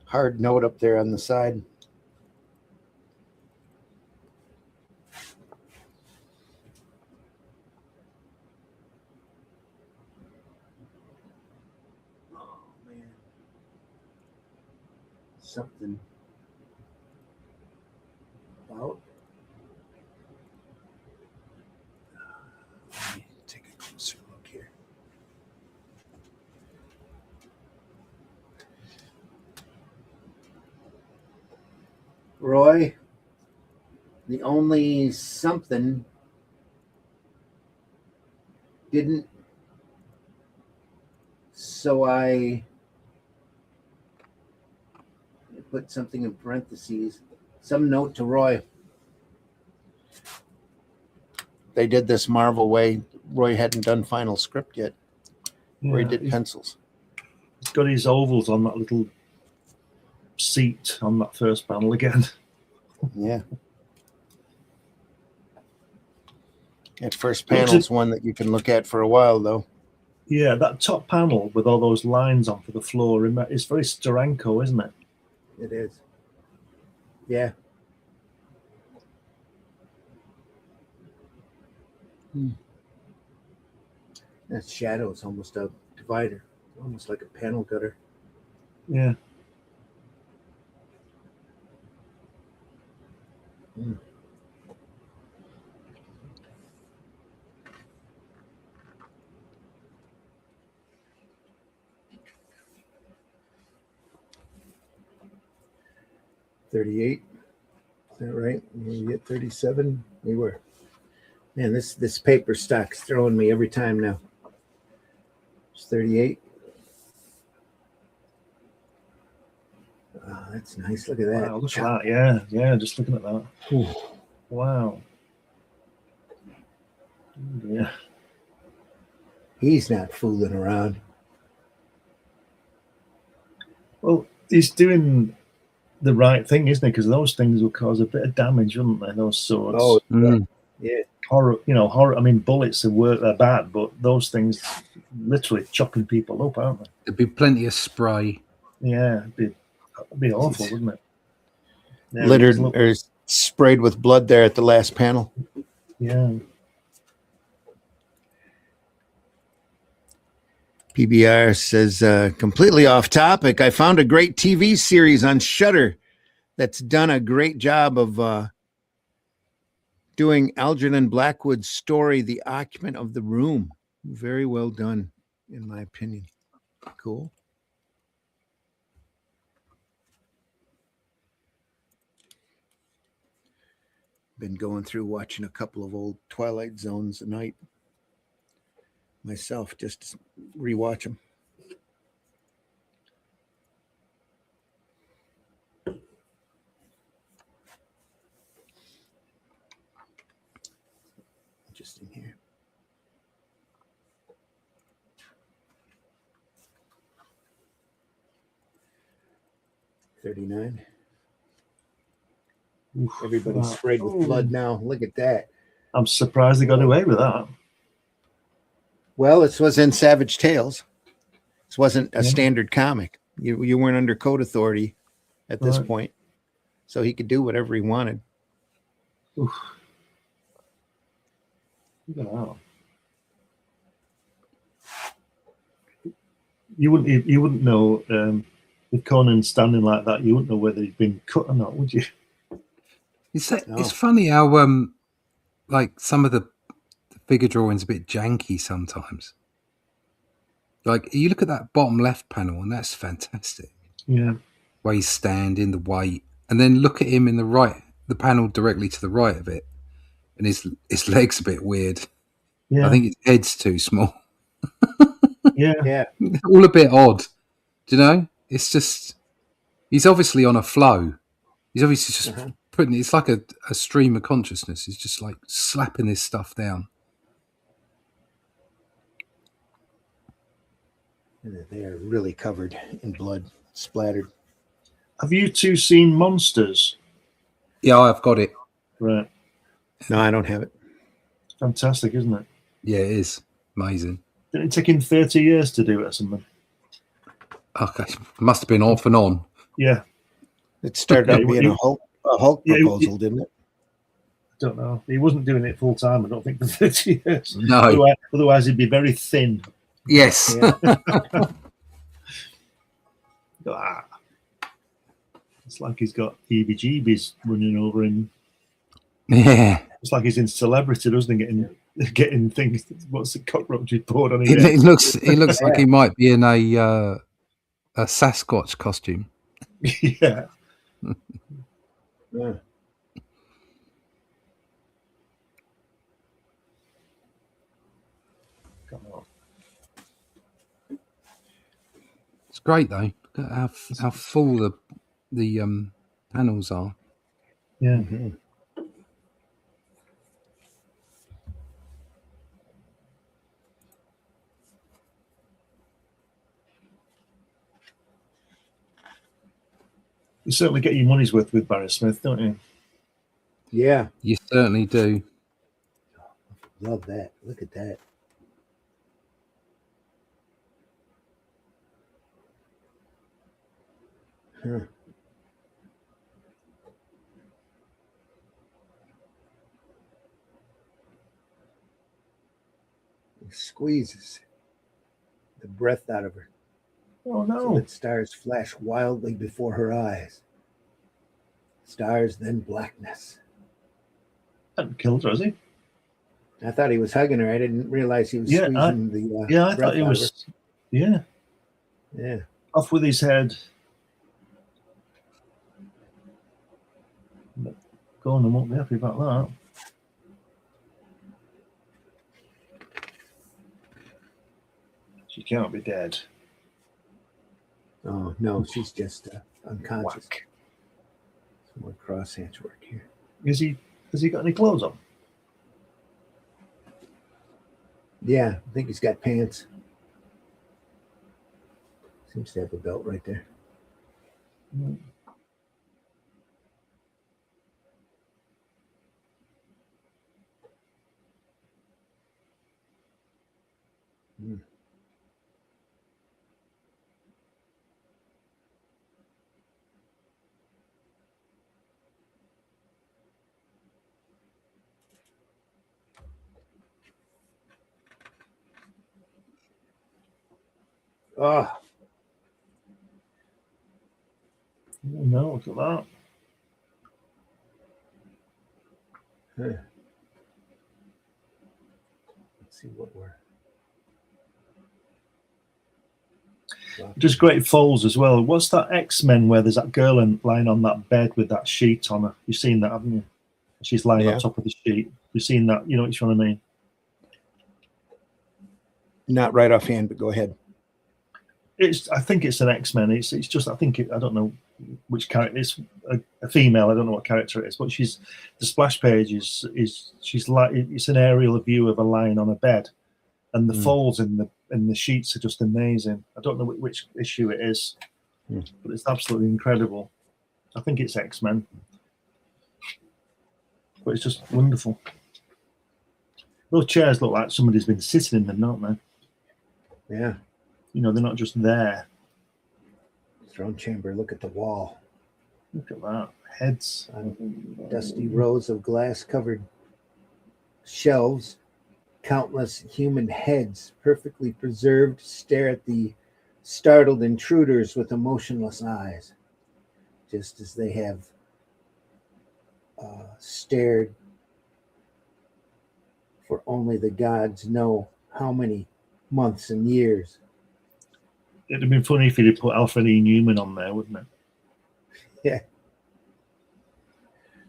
hard note up there on the side. Oh, man. Something about. Let me take a closer look here. Roy, the only something didn't, so I put something in parentheses, some note to Roy. They did this Marvel way. Roy hadn't done final script yet. Yeah, Roy did pencils. He's got his ovals on that little seat on that first panel again. Yeah. That first panel's one that you can look at for a while, though. Yeah, that top panel with all those lines on for the floor, it's very Steranko, isn't it? It is. Yeah. That shadow is almost a divider, almost like a panel gutter. Yeah. Mm. $38. Is that right? We get 37. We were. Man, this paper stock's throwing me every time now. It's 38. Oh, that's nice. Look at that. Wow, look at that. Yeah, yeah, just looking at that. Ooh. Wow. Yeah. He's not fooling around. Well, he's doing the right thing, isn't he? Because those things will cause a bit of damage, wouldn't they? Those swords. Oh, yeah. Horror, horror. I mean, bullets are bad, but those things literally chopping people up, aren't they? There'd be plenty of spray. Yeah, it'd be awful, wouldn't it? Yeah, Littered or sprayed with blood there at the last panel. Yeah. PBR says, completely off topic. I found a great TV series on Shudder that's done a great job of doing Algernon Blackwood's story, The Occupant of the Room. Very well done, in my opinion. Cool. Been going through watching a couple of old Twilight Zones a night myself, just to rewatch them. Interesting here. $39. Everybody's sprayed with blood now. Look at that. I'm surprised they got away with that. Well, this was in Savage Tales. This wasn't a standard comic. You weren't under code authority at this point, so he could do whatever he wanted. Oof. Look at that. You wouldn't know with Conan standing like that. You wouldn't know whether he'd been cut or not, would you? It's funny how like some of the figure drawing's a bit janky sometimes. Like you look at that bottom left panel and that's fantastic. Yeah. Where he's standing, the weight, and then look at him in the panel directly to the right of it, and his leg's a bit weird. Yeah. I think his head's too small. Yeah. All a bit odd. Do you know? It's just he's obviously on a flow. He's obviously just putting it's like a stream of consciousness. He's just like slapping this stuff down. And they are really covered in blood, splattered. Have you two seen Monsters? Yeah, I've got it. Right. No, I don't have it. Fantastic, isn't it? Yeah, it is amazing. Didn't it take him 30 years to do it or something? Okay, must have been off and on. Yeah. It started out being a Hulk proposal, didn't it? I don't know. He wasn't doing it full time, I don't think, for 30 years. No. Otherwise he'd be very thin. Yes. Yeah. It's like he's got heebie-jeebies running over him. Yeah. It's like he's in Celebrity, doesn't he? Getting things. What's the cockroach poured on his He head? looks like he might be in a Sasquatch costume. Yeah. Yeah. Come on. It's great though. Look at how full the panels are. Yeah. Mm-hmm. You certainly get your money's worth with Barry Smith, don't you? Yeah. You certainly do. Love that. Look at that. Huh. He squeezes the breath out of her. Oh, So no. that stars flash wildly before her eyes. Stars, then blackness. Hasn't killed her, has he? I thought he was hugging her. I didn't realize he was squeezing the I breath thought he out of was. Yeah. her. Yeah. Off with his head. But Conan won't be happy about that. She can't be dead. Oh, no, she's just unconscious. Whack. Some more crosshatch work here. Has he got any clothes on? Yeah, I think he's got pants. Seems to have a belt right there. Mm. Mm. Oh, No, look at that. huh. Let's see what we're. Just great folds as well. What's that X-Men where there's that girl lying on that bed with that sheet on her? You've seen that, haven't you? She's lying Yeah. on top of the sheet. You've seen that, you know which one I mean? Not right offhand, but go ahead. I think it's an X-Men. It's just I don't know which character. It's a female. I don't know what character it is, but the splash page is she's like, it's an aerial view of her lying on a bed, and the folds in the sheets are just amazing. I don't know which issue it is, but it's absolutely incredible. I think it's X-Men, but it's just wonderful. Those chairs look like somebody's been sitting in them, don't they? Yeah. You know, they're not just there. Throne chamber. Look at the wall. Look at that. Heads. Dusty rows of glass-covered shelves. Countless human heads, perfectly preserved, stare at the startled intruders with emotionless eyes, just as they have stared for only the gods know how many months and years. It'd have been funny if he'd have put Alfred E. Newman on there, wouldn't it? Yeah.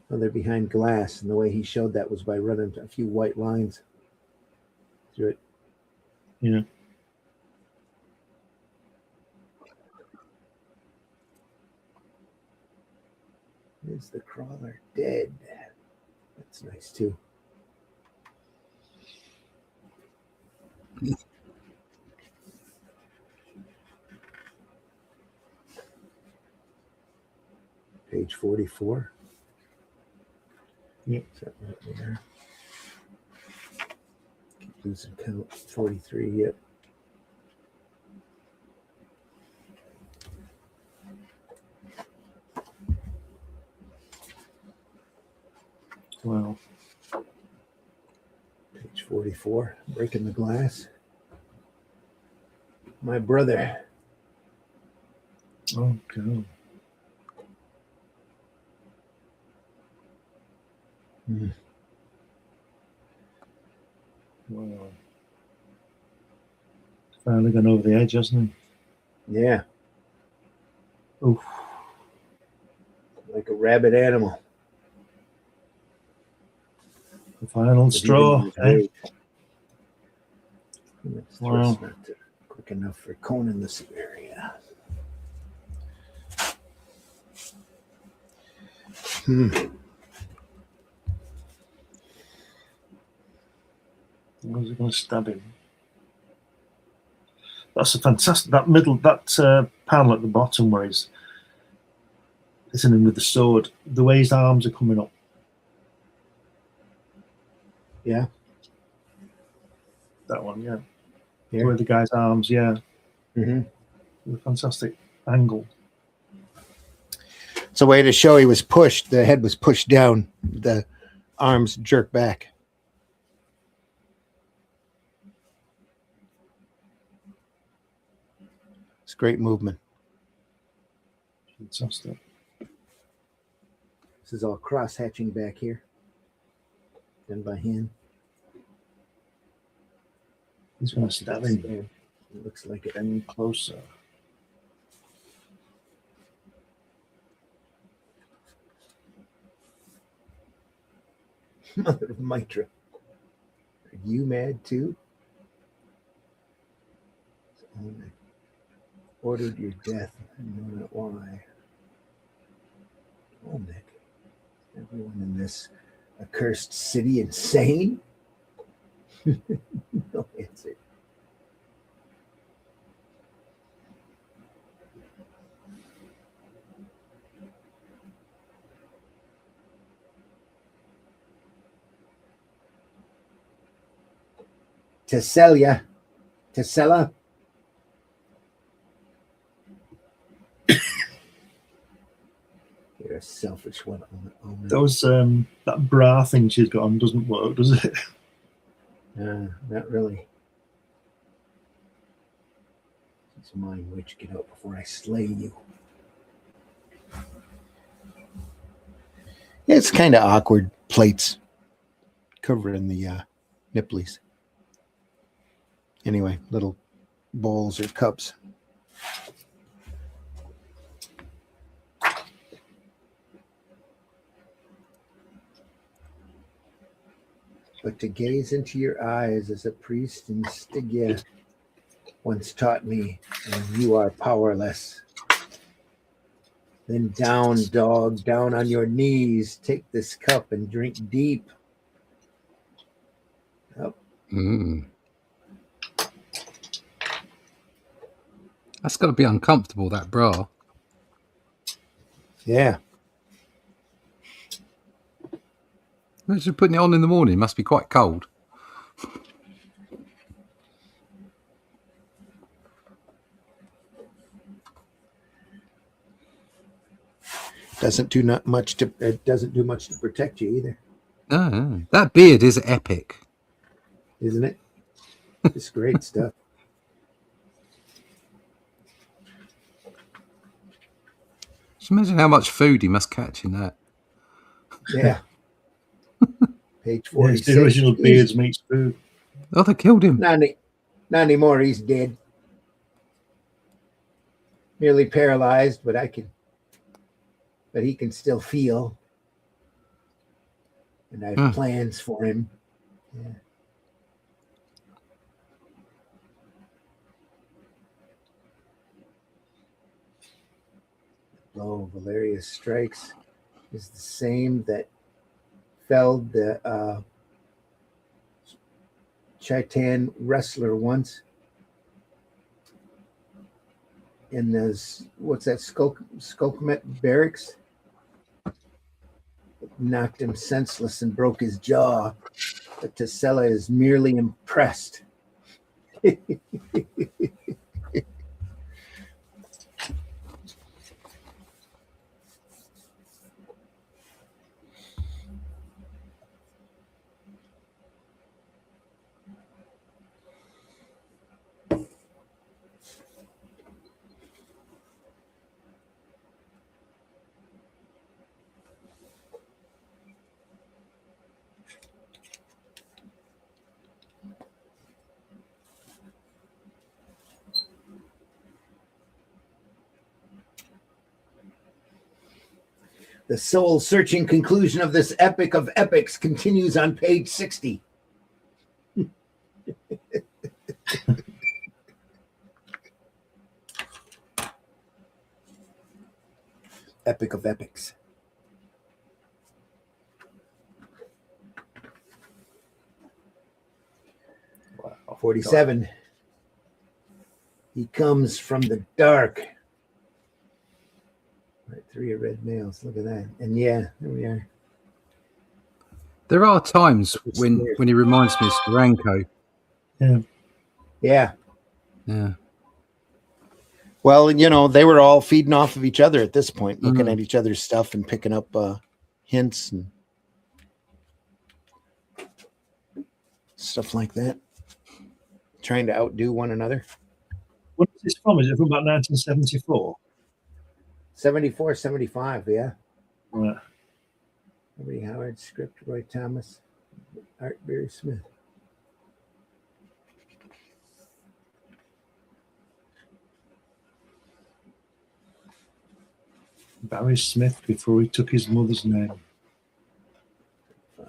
Well, they're behind glass, and the way he showed that was by running a few white lines through it. Yeah. Is the crawler dead? That's nice too. Page 44. Yeah. Right there. Keep losing count. 43. Yep. Wow. Page 44. Breaking the glass. My brother. Oh, God. Wow. Finally gone over the edge, hasn't he? Yeah. Oof. Like a rabid animal. The final straw. Eh? Wow. Not quick enough for Conan the Siberia. Where's he going to stab him? That's a fantastic. That panel at the bottom where he's hitting him with the sword. The way his arms are coming up. Yeah. That one, yeah. Yeah. Where the guy's arms, yeah. Mm-hmm. A fantastic angle. It's a way to show he was pushed. The head was pushed down. The arms jerked back. It's great movement. Fantastic. This is all cross-hatching back here. Done by hand. He's going to stab him. It looks like it. Getting closer. Mother of Mitra. Are you mad too? Ordered your death. I know not why. Oh, Nick. Everyone in this accursed city insane? No answer. Tesselia. You're a selfish one. Those that bra thing she's got on doesn't work, does it? Not really. It's mine, witch. Get out before I slay you. Yeah, it's kind of awkward. Plates covering the nipplies. Anyway, little bowls or cups. but to gaze into your eyes as a priest in Stygia once taught me, and you are powerless. Then down, dog, down on your knees, take this cup and drink deep. Up. That's got to be uncomfortable, that bra. Yeah. Imagine putting it on in the morning. It must be quite cold. It doesn't do much to protect you either, That beard is epic. isn't it? It's great stuff. Just imagine how much food he must catch in that. Yeah. Page Yeah, 46. it's the original Beards Meets Food. Oh, they killed him. Not anymore. He's dead. Merely paralyzed, but he can still feel. And I have plans for him. Yeah. The blow Valeria strikes is the same that felled the Chitan wrestler once. In this, what's that, Skokomet barracks? Knocked him senseless and broke his jaw. But Tassella is merely impressed. The soul-searching conclusion of this epic of epics continues on page 60. Epic of epics. Wow. 47. He comes from the dark. Right, 3 red nails. Look at that. And yeah, there we are. There are times when he reminds me of Steranko. Yeah. Yeah. Yeah. Well, you know, they were all feeding off of each other at this point, looking at each other's stuff and picking up hints and stuff like that. Trying to outdo one another. What is this from? Is it from about 1974? 74, 75, yeah. Right. Robert Howard, script, Roy Thomas, Art Barry Smith. Barry Smith before he took his mother's name. 5.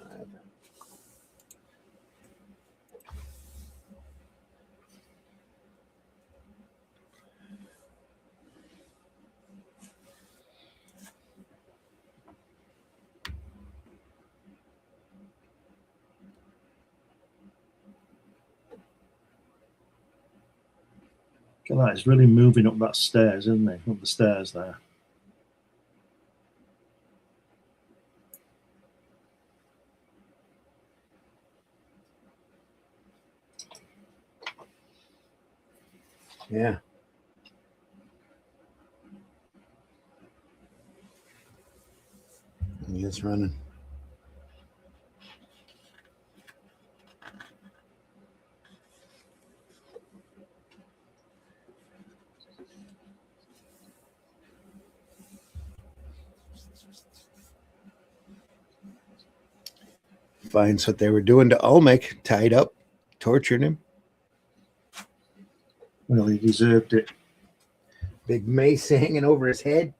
Look at that. It's really moving up that stairs, isn't it? Up the stairs there. Yeah. He is running. Finds what they were doing to Olmec, tied up, tortured him. Well, he deserved it. Big mace hanging over his head.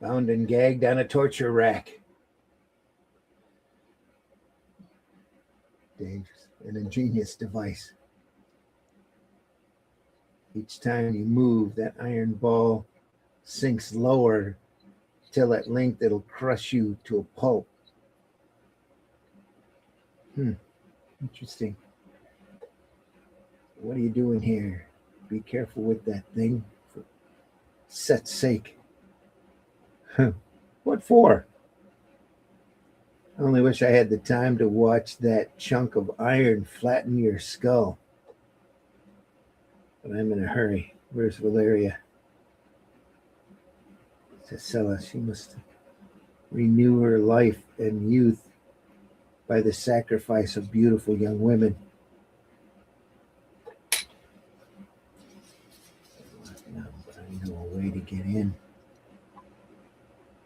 bound and gagged on a torture rack. Dangerous, an ingenious device. Each time you move, that iron ball sinks lower till at length it'll crush you to a pulp. Interesting. What are you doing here? Be careful with that thing, for set's sake. What for? I only wish I had the time to watch that chunk of iron flatten your skull. But I'm in a hurry. Where's Valeria? Cicella, she must renew her life and youth by the sacrifice of beautiful young women. No, but I know a way to get in.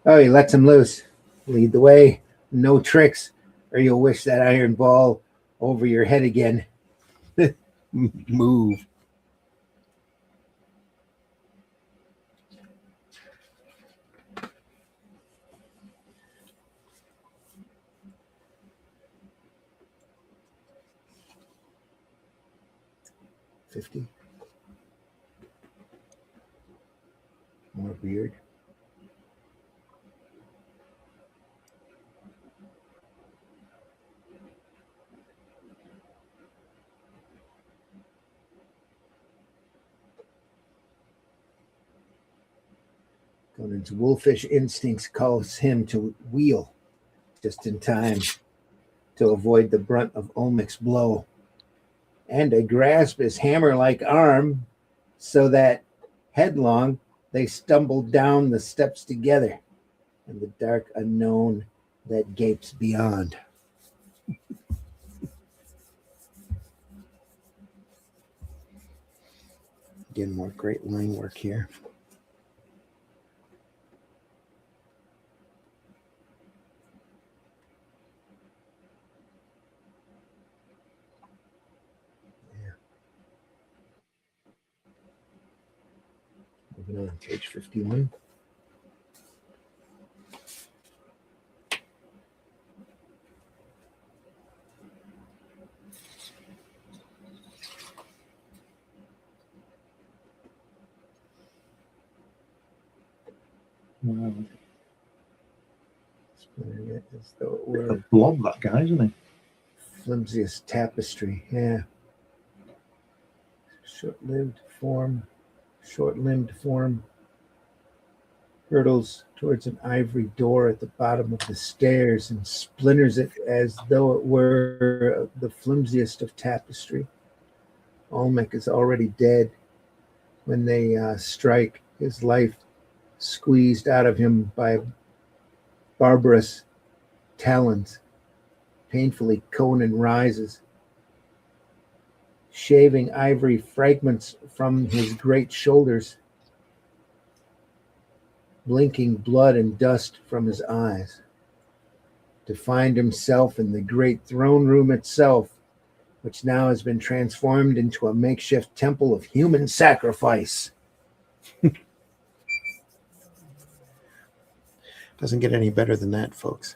Oh, he lets him loose. Lead the way. No tricks, or you'll wish that iron ball over your head again. Move. $50. More beard. Conan's wolfish instincts cause him to wheel just in time to avoid the brunt of Olmec's blow and to grasp his hammer-like arm so that headlong they stumbled down the steps together and the dark unknown that gapes beyond. Again, more great line work here. Moving on, page 51. Wow. Splitting it as though it were A blob, that guy, isn't he? flimsiest tapestry. Yeah. Short-limbed form hurtles towards an ivory door at the bottom of the stairs and splinters it as though it were the flimsiest of tapestry. Olmec is already dead when they strike, his life squeezed out of him by barbarous talons. Painfully, Conan rises, shaving ivory fragments from his great shoulders, blinking blood and dust from his eyes, to find himself in the great throne room itself, which now has been transformed into a makeshift temple of human sacrifice. Doesn't get any better than that, folks.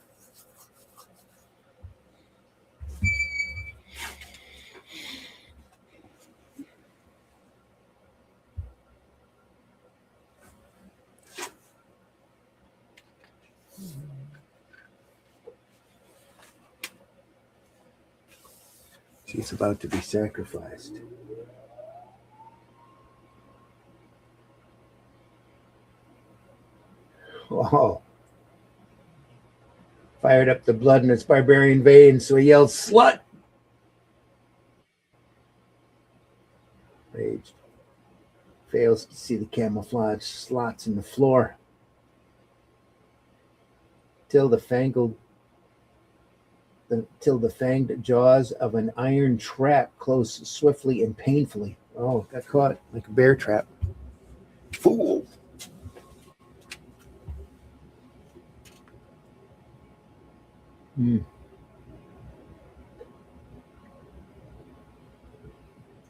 She's about to be sacrificed. Oh. Fired up the blood in its barbarian veins, so he yelled, "Slut!" Raged. Fails to see the camouflage slots in the floor. Till the fanged jaws of an iron trap close swiftly and painfully. Oh, got caught like a bear trap. Fool!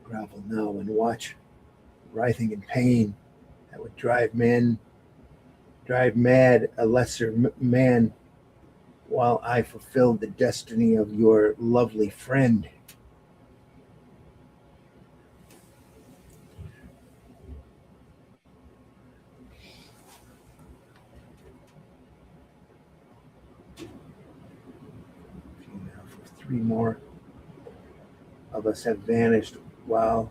Grovel now and watch, writhing in pain that would drive men drive mad a lesser man while I fulfilled the destiny of your lovely friend. Three more of us have vanished while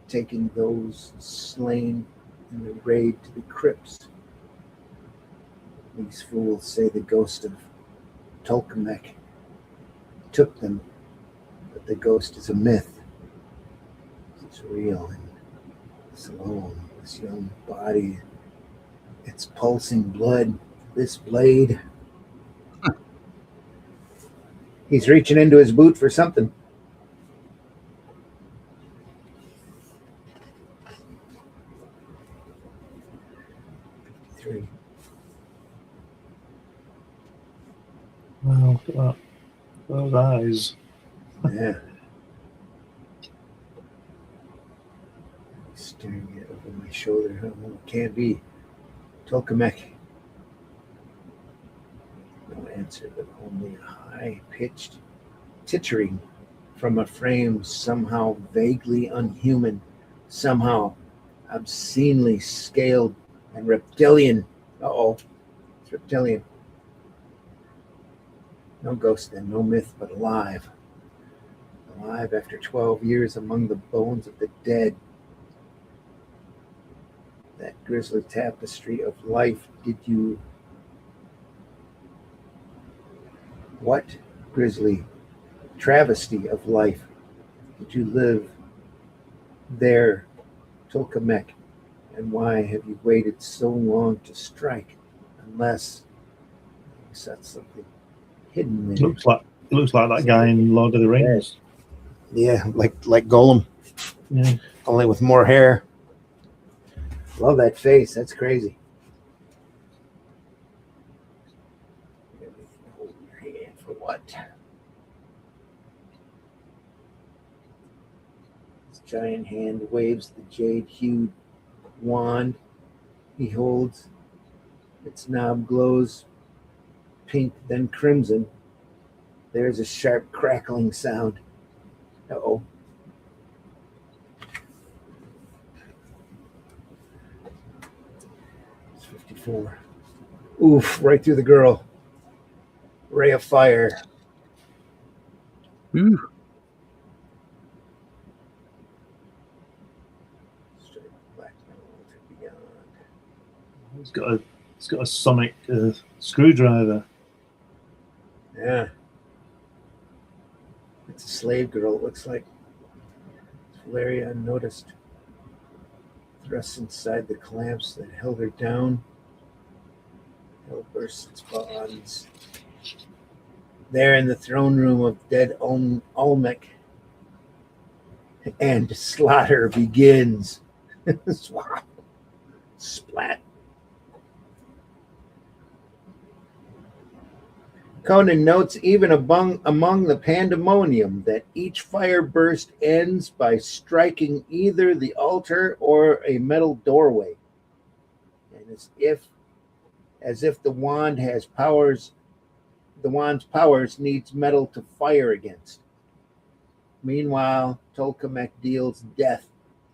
taking those slain in the raid to the crypts. These fools say the ghost of Tolkemec took them, but the ghost is a myth. It's real and it's alone. This young body, its pulsing blood, this blade. He's reaching into his boot for something. Wow, look at that. Those eyes. Yeah. Staring at over my shoulder. Oh, it can't be. Tolkemec. No answer, but only a high-pitched tittering from a frame somehow vaguely unhuman, somehow obscenely scaled and reptilian. Uh-oh. It's reptilian. No ghost then, no myth, but alive. Alive after 12 years among the bones of the dead. That grisly tapestry of life, what grisly travesty of life did you live there, Tolkemec? And why have you waited so long to strike? Unless that's something hidden there. It looks like that guy in Lord of the Rings. Yeah, like Gollum. Yeah. Only with more hair. Love that face. That's crazy. Hold your hand for what? His giant hand waves the jade-hued wand he holds. Its knob glows pink, then crimson. There's a sharp crackling sound. Uh-oh. It's 54. Oof, right through the girl. Ray of fire. Ooh. It's got a sonic screwdriver. Yeah. It's a slave girl, it looks like. Valeria unnoticed. Thrust inside the clamps that held her down. Hell bursts its bonds. There in the throne room of dead Olmec. And slaughter begins. Splat. Conan notes even among the pandemonium that each fire burst ends by striking either the altar or a metal doorway. And as if the wand has powers, the wand's powers needs metal to fire against. Meanwhile, Tolkemec deals death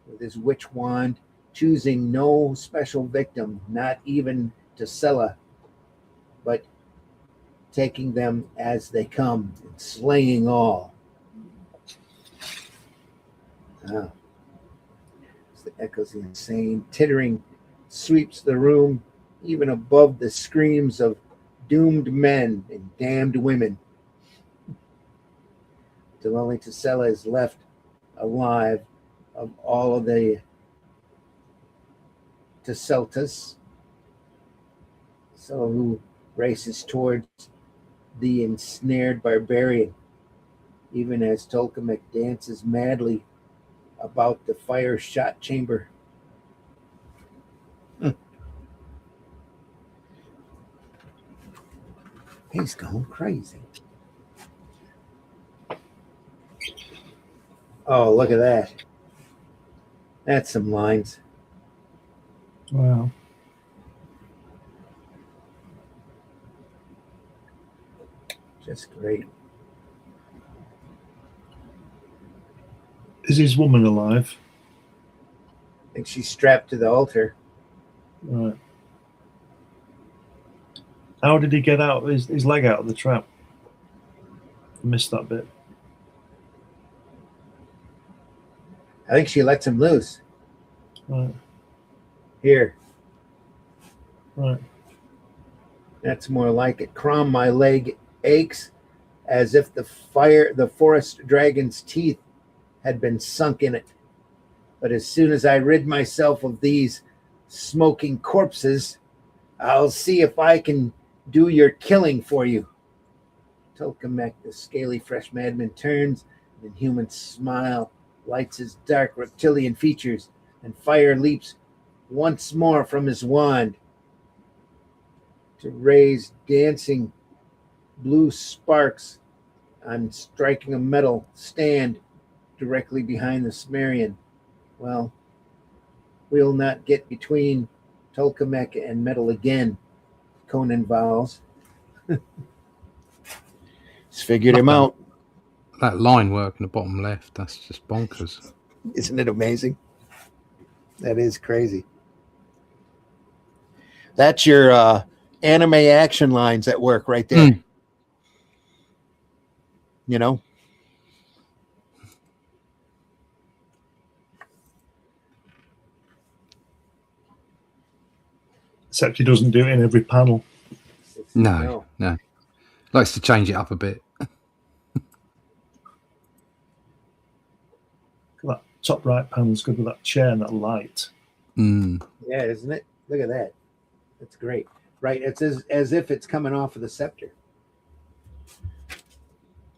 with his witch wand, choosing no special victim, not even to Scylla, but taking them as they come and slaying all. As the echoes of insane tittering sweeps the room, even above the screams of doomed men and damned women. Till only Tessella is left alive of all of the Tesseltas, so who races towards the ensnared barbarian, even as Tolkemec dances madly about the fire shot chamber. He's going crazy. Oh, look at that. That's some lines. Wow. Just great. Is his woman alive? I think she's strapped to the altar. Right. How did he get out his leg out of the trap? I missed that bit. I think she lets him loose. Right. Here. Right. That's more like it. Crom, my leg aches as if the forest dragon's teeth had been sunk in it. But as soon as I rid myself of these smoking corpses, I'll see if I can do your killing for you. Tolkamek, the scaly fresh madman, turns, and an human smile lights his dark reptilian features, and fire leaps once more from his wand to raise dancing blue sparks on striking a metal stand directly behind the Sumerian. Well, we'll not get between Tolkamek and metal again, Conan vows. He's figured him out. That line work in the bottom left, that's just bonkers. Isn't it amazing? That is crazy. That's your anime action lines at work right there. You know? Except he doesn't do it in every panel. No. Likes to change it up a bit. That top right panel's good with that chair and that light. Yeah, isn't it? Look at that. That's great. Right, it's as if it's coming off of the scepter.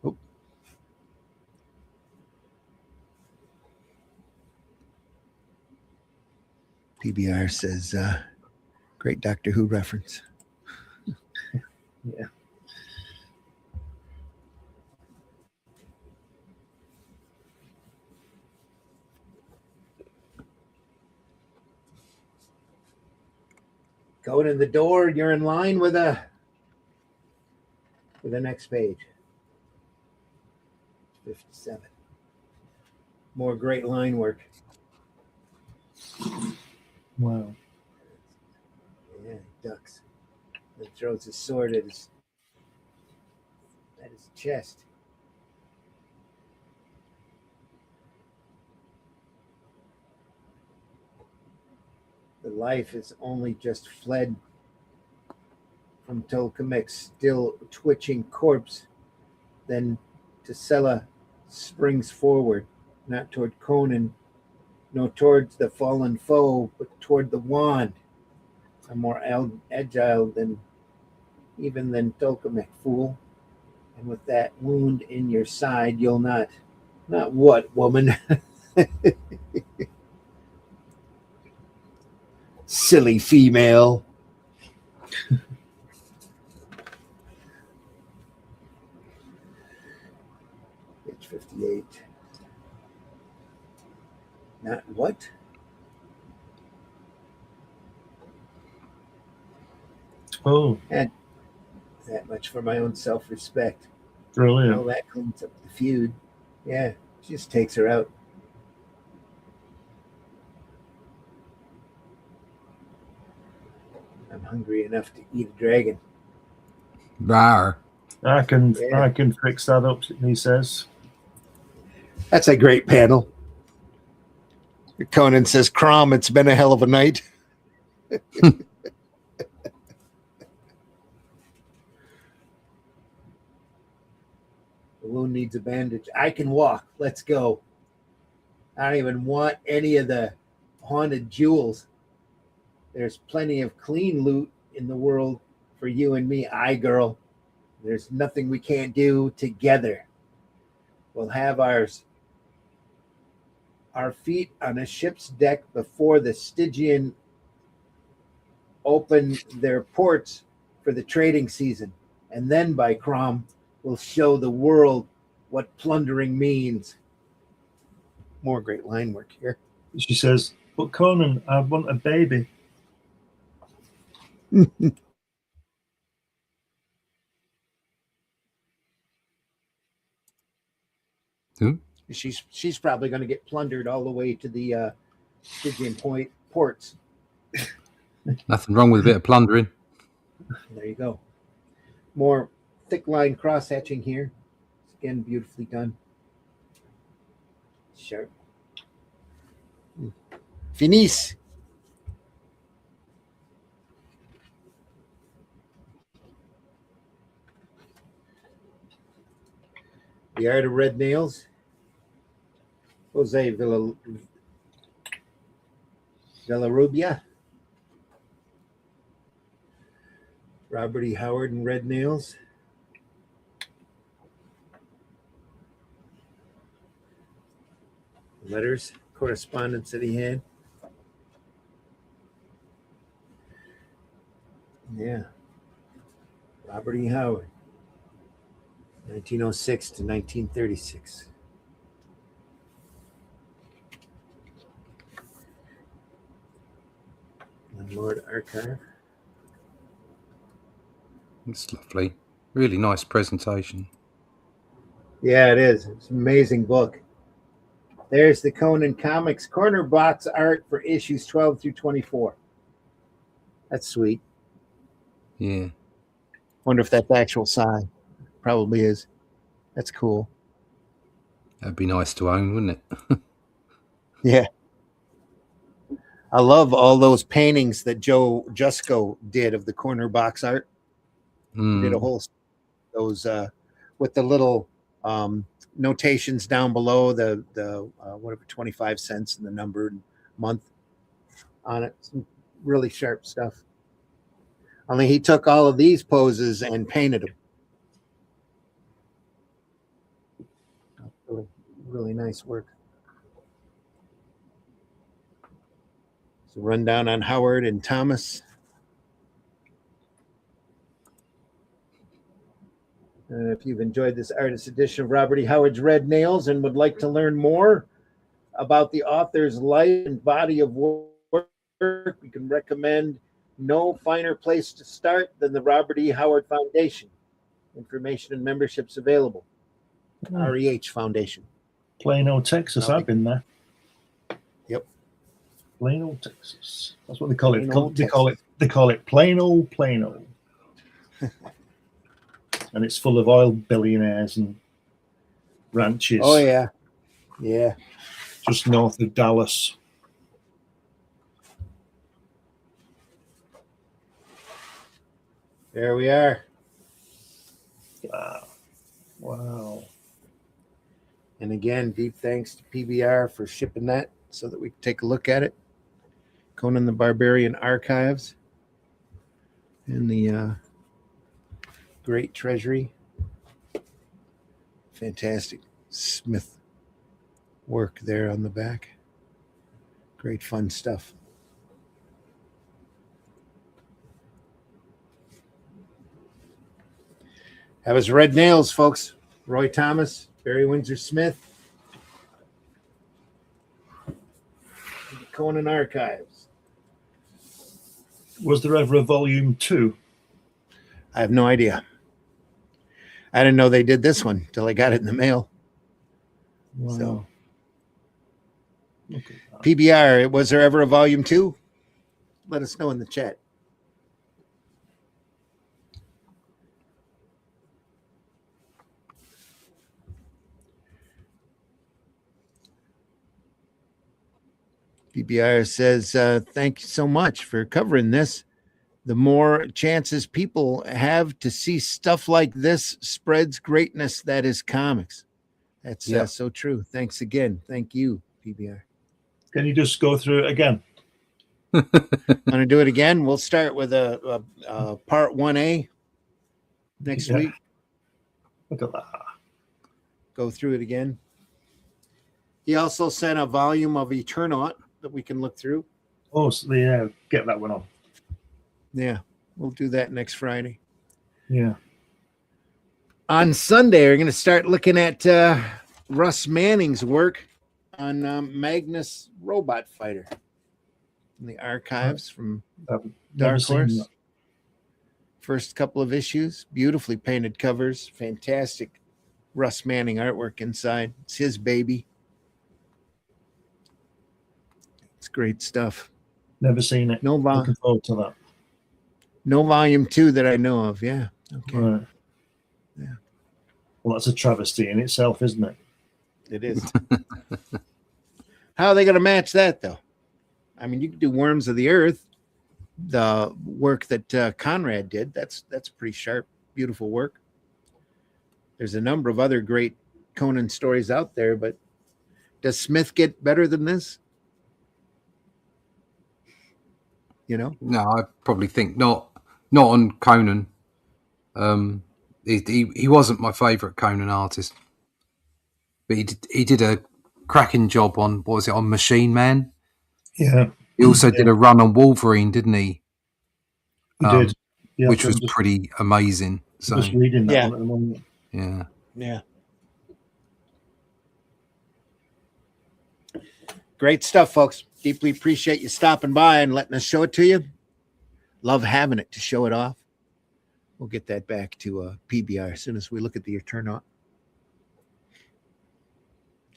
Oh. PBR says, great Doctor Who reference. Yeah. Going in the door, you're in line with the next page. 57. More great line work. Wow. Yeah, he ducks. Then throws his sword at his chest. The life is only just fled from Tolkamek's still twitching corpse. Then Tisela springs forward, not toward Conan, no towards the fallen foe, but toward the wand. I'm more agile than Tolkamek, fool. And with that wound in your side, you'll not what, woman? Silly female. Page 58. Not what? Oh, And that much for my own self-respect. brilliant. Well, that cleans up the feud. Yeah, just takes her out. I'm hungry enough to eat a dragon. Rawr. I can fix that up, he says. That's a great panel. Conan says, Crom, it's been a hell of a night. The wound needs a bandage. I can walk. Let's go. I don't even want any of the haunted jewels. There's plenty of clean loot in the world for you and me, girl. There's nothing we can't do together. We'll have our feet on a ship's deck before the Stygian open their ports for the trading season. And then, by Crom, we'll show the world what plundering means. More great line work here. She says, but Conan, I want a baby. Who? She's probably going to get plundered all the way to the Stygian Point ports. Nothing wrong with a bit of plundering. There you go. More thick line cross hatching here. Again, beautifully done. Sharp. Finis. The Art of Red Nails. Jose Villarrubia. Robert E. Howard and Red Nails. Letters, correspondence that he had. Yeah. Robert E. Howard, 1906 to 1936. Landlord Archive. It's lovely. Really nice presentation. Yeah, it is. It's an amazing book. There's the Conan Comics corner box art for issues 12 through 24. That's sweet. Yeah. Wonder if that's actual size. Probably is. That's cool. That'd be nice to own, wouldn't it? Yeah. I love all those paintings that Joe Jusko did of the corner box art. He did a whole those with the little notations down below the whatever 25 cents and the numbered month on it. Some really sharp stuff. Only he took all of these poses and painted them. Really, really nice work. So rundown on Howard and Thomas. And if you've enjoyed this artist edition of Robert E. Howard's Red Nails and would like to learn more about the author's life and body of work, we can recommend no finer place to start than the Robert E. Howard Foundation. Information and memberships available. REH Foundation. Plano, Texas. I've been there. Yep. Plano, Texas. That's what they call it. Plano, They call it Plano. And it's full of oil billionaires and ranches. Oh yeah. Yeah. Just north of Dallas. There we are. Wow. And again, deep thanks to PBR for shipping that so that we can take a look at it. Conan the Barbarian Archives and the Great Treasury. Fantastic Smith work there on the back. Great fun stuff. That was Red Nails, folks. Roy Thomas, Barry Windsor Smith, the Conan Archives. Was there ever a volume 2? I have no idea. I didn't know they did this one until I got it in the mail. Wow. So, Look at that. PBR, was there ever a volume 2? Let us know in the chat. PBR says, thank you so much for covering this. The more chances people have to see stuff like this spreads greatness that is comics. That's so true. Thanks again. Thank you, PBR. Can you just go through it again? Want to do it again? We'll start with a part 1A next week. Look at that. Go through it again. He also sent a volume of Eternaut that we can look through. Oh, so yeah, get that one on. Yeah, we'll do that next Friday. Yeah. On Sunday, we're going to start looking at Russ Manning's work on Magnus Robot Fighter in the archives from Dark Horse. First couple of issues, beautifully painted covers, fantastic Russ Manning artwork inside. It's his baby. It's great stuff. Never seen it. Looking forward to that. No volume 2 that I know of. Yeah. Okay. Right. Yeah. Well, that's a travesty in itself, isn't it? It is. How are they going to match that, though? I mean, you could do Worms of the Earth, the work that Conrad did. That's pretty sharp, beautiful work. There's a number of other great Conan stories out there, but does Smith get better than this? You know? No, I probably think not. Not on Conan. He wasn't my favourite Conan artist, but he did a cracking job on, what was it, on Machine Man? Yeah. He also did a run on Wolverine, didn't he? He did. Yeah, which was pretty amazing. So just reading that one at the moment. Yeah. Yeah. Great stuff, folks. Deeply appreciate you stopping by and letting us show it to you. Love having it to show it off. We'll get that back to PBR as soon as we look at the turnout.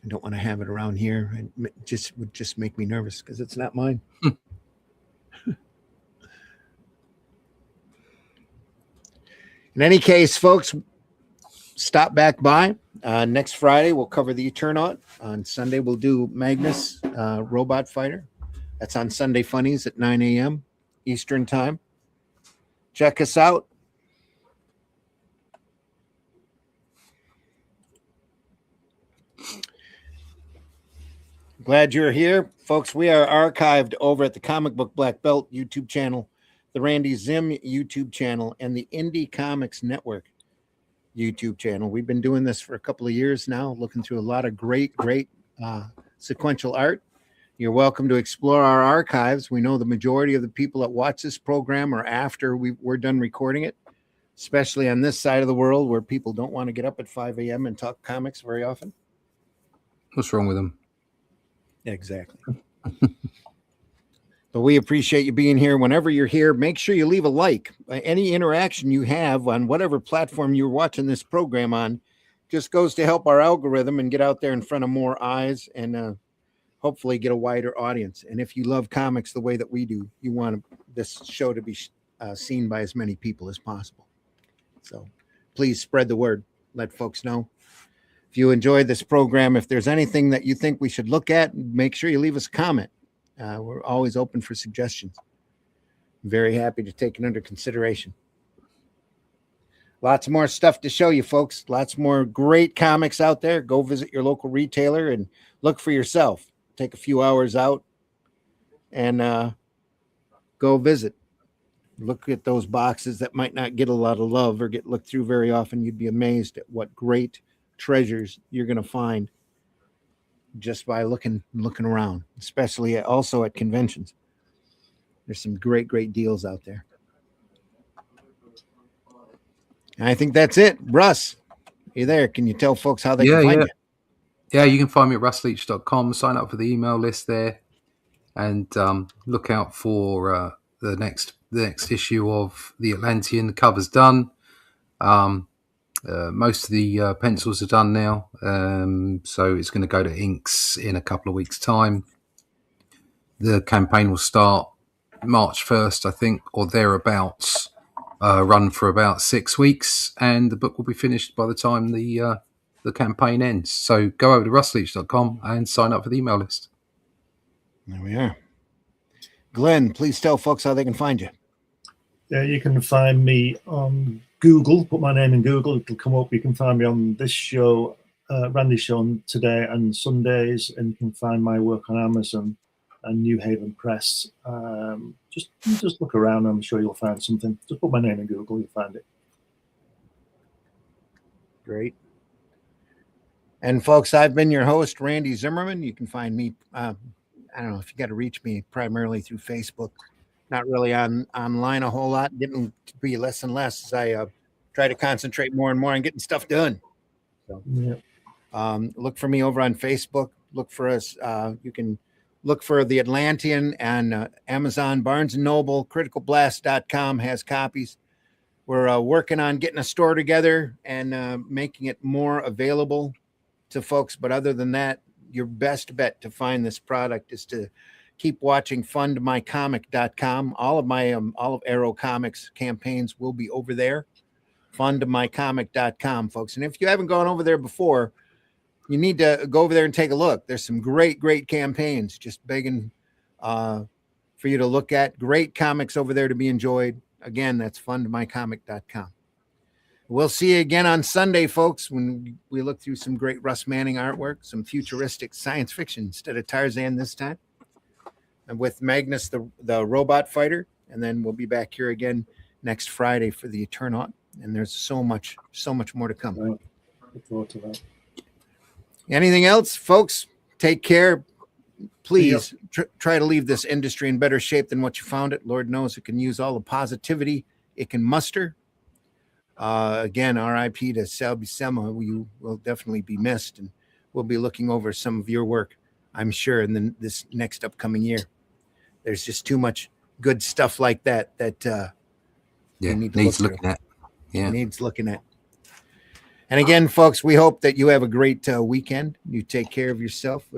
I don't want to have it around here. It would just make me nervous because it's not mine. In any case, folks, stop back by. Next Friday, we'll cover the Eternaut. On Sunday, we'll do Magnus Robot Fighter. That's on Sunday Funnies at 9 a.m. Eastern Time. Check us out. Glad you're here. Folks, we are archived over at the Comic Book Black Belt YouTube channel, the Randy Zim YouTube channel, and the Indie Comics Network YouTube channel. We've been doing this for a couple of years now, looking through a lot of great sequential art. You're welcome to explore our archives. We know the majority of the people that watch this program are after we're done recording it, especially on this side of the world where people don't want to get up at 5 a.m. and talk comics very often. What's wrong with them? Exactly. But we appreciate you being here. Whenever you're here, make sure you leave a like. Any interaction you have on whatever platform you're watching this program on just goes to help our algorithm and get out there in front of more eyes and hopefully get a wider audience. And if you love comics the way that we do, you want this show to be seen by as many people as possible. So please spread the word. Let folks know. If you enjoyed this program, if there's anything that you think we should look at, make sure you leave us a comment. We're always open for suggestions. Very happy to take it under consideration. Lots more stuff to show you, folks. Lots more great comics out there. Go visit your local retailer and look for yourself. Take a few hours out and go visit. Look at those boxes that might not get a lot of love or get looked through very often. You'd be amazed at what great treasures you're going to find just by looking around, especially also at conventions. There's some great deals out there. And I think that's it. Russ, you there? Can you tell folks how they can find you? Yeah, you can find me at russleach.com. Sign up for the email list there and look out for the next issue of The Atlantean. The cover's done. Most of the pencils are done now, so it's going to go to inks in a couple of weeks' time. The campaign will start March 1st, I think, or thereabouts, run for about 6 weeks, and the book will be finished by the time the campaign ends. So go over to russleach.com and sign up for the email list. There we are. Glenn, please tell folks how they can find you. Yeah, you can find me on Google. Put my name in Google, it'll come up. You can find me on this show, Randy's show on today and Sundays, and you can find my work on Amazon and New Haven Press. Just look around. I'm sure you'll find something. Just put my name in Google, you'll find it. Great. And folks, I've been your host, Randy Zimmerman. You can find me. I don't know if you got to reach me primarily through Facebook. Not really online a whole lot, getting to be less and less as I try to concentrate more and more on getting stuff done. So, look for me over on Facebook. Look for us. You can look for The Atlantean and Amazon, Barnes & Noble, criticalblast.com has copies. We're working on getting a store together and making it more available to folks. But other than that, your best bet to find this product is to keep watching fundmycomic.com. All of Arrow Comics campaigns will be over there. Fundmycomic.com, folks. And if you haven't gone over there before, you need to go over there and take a look. There's some great campaigns. Just begging for you to look at. Great comics over there to be enjoyed. Again, that's fundmycomic.com. We'll see you again on Sunday, folks, when we look through some great Russ Manning artwork, some futuristic science fiction instead of Tarzan this time, and with Magnus, the robot fighter. And then we'll be back here again next Friday for the Eternaut. And there's so much more to come. Right. Look forward to that. Anything else, folks? Take care. Please try to leave this industry in better shape than what you found it. Lord knows it can use all the positivity it can muster. Again, RIP to Selby Selma. You will definitely be missed, and we'll be looking over some of your work, I'm sure, in this next upcoming year. There's just too much good stuff like that needs looking at. Yeah, needs looking at. And again, folks, we hope that you have a great weekend. You take care of yourself.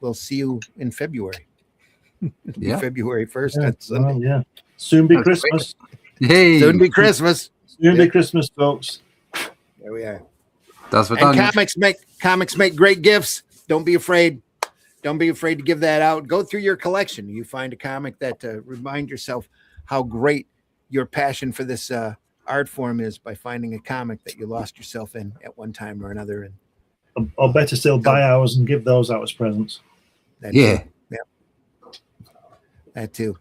We'll see you in February. February 1st. Yeah, That's Sunday. well, yeah. Soon be Christmas. Hey, Soon be Christmas. Soon be Christmas, folks. There we are. That's what And comics make great gifts. Don't be afraid. Don't be afraid to give that out. Go through your collection. You find a comic that remind yourself how great your passion for this art form is by finding a comic that you lost yourself in at one time or another. And Or better still, buy ours and give those out as presents. that too. That too.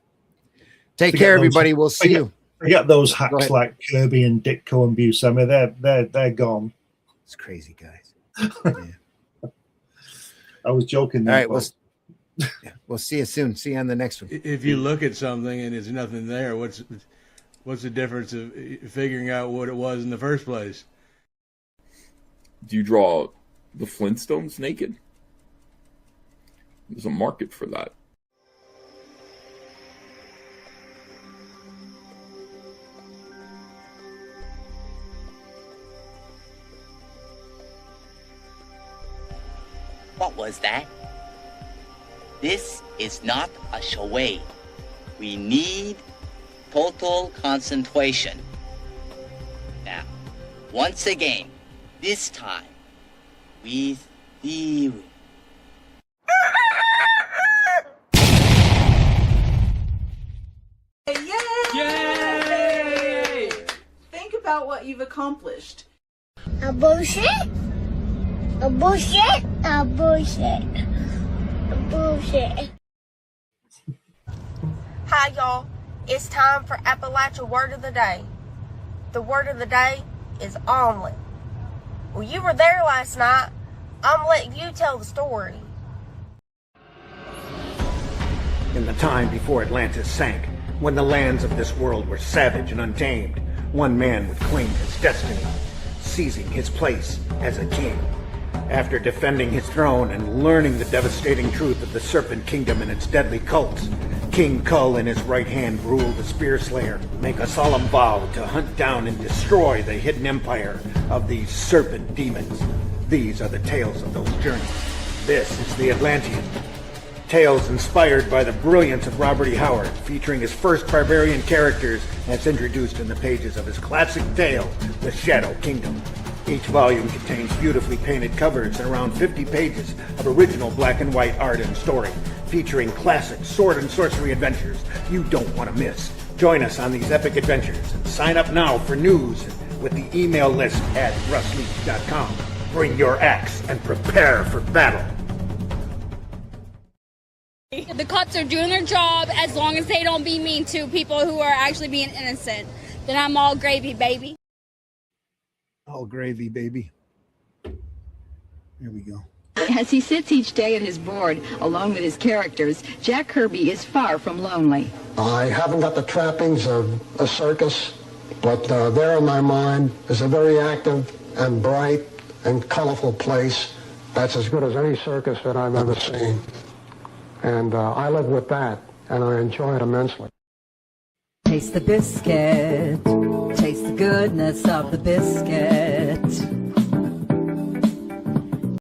Take care, everybody. We'll see you. Forget those hacks like Kirby and Ditko and Buscemi. They're gone. It's crazy, guys. Yeah. I was joking. All right, we'll see you soon. See you on the next one. If you look at something and there's nothing there, what's the difference of figuring out what it was in the first place? Do you draw the Flintstones naked? There's a market for that. What was that? This is not a charade. We need total concentration. Now, once again, this time, with theory. Yay! Think about what you've accomplished. A bullshit? A bullshit? A bullshit? A bullshit? Hi, y'all. It's time for Appalachia Word of the Day. The word of the day is omelet. Well, you were there last night. I'm letting you tell the story. In the time before Atlantis sank, when the lands of this world were savage and untamed, one man would claim his destiny, seizing his place as a king. After defending his throne and learning the devastating truth of the Serpent Kingdom and its deadly cults, King Kull in his right hand ruled the Spear Slayer, make a solemn vow to hunt down and destroy the hidden empire of these serpent demons. These are the tales of those journeys. This is the Atlantean. Tales inspired by the brilliance of Robert E. Howard, featuring his first barbarian characters as introduced in the pages of his classic tale, The Shadow Kingdom. Each volume contains beautifully painted covers and around 50 pages of original black and white art and story, featuring classic sword and sorcery adventures you don't want to miss. Join us on these epic adventures and sign up now for news with the email list at russleach.com. Bring your axe and prepare for battle. The cops are doing their job as long as they don't be mean to people who are actually being innocent. Then I'm all gravy, baby. All gravy, baby. Here we go. As he sits each day at his board, along with his characters, Jack Kirby is far from lonely. I haven't got the trappings of a circus, but there in my mind is a very active and bright and colorful place that's as good as any circus that I've ever seen. And I live with that, and I enjoy it immensely. Taste the biscuit, taste the goodness of the biscuit.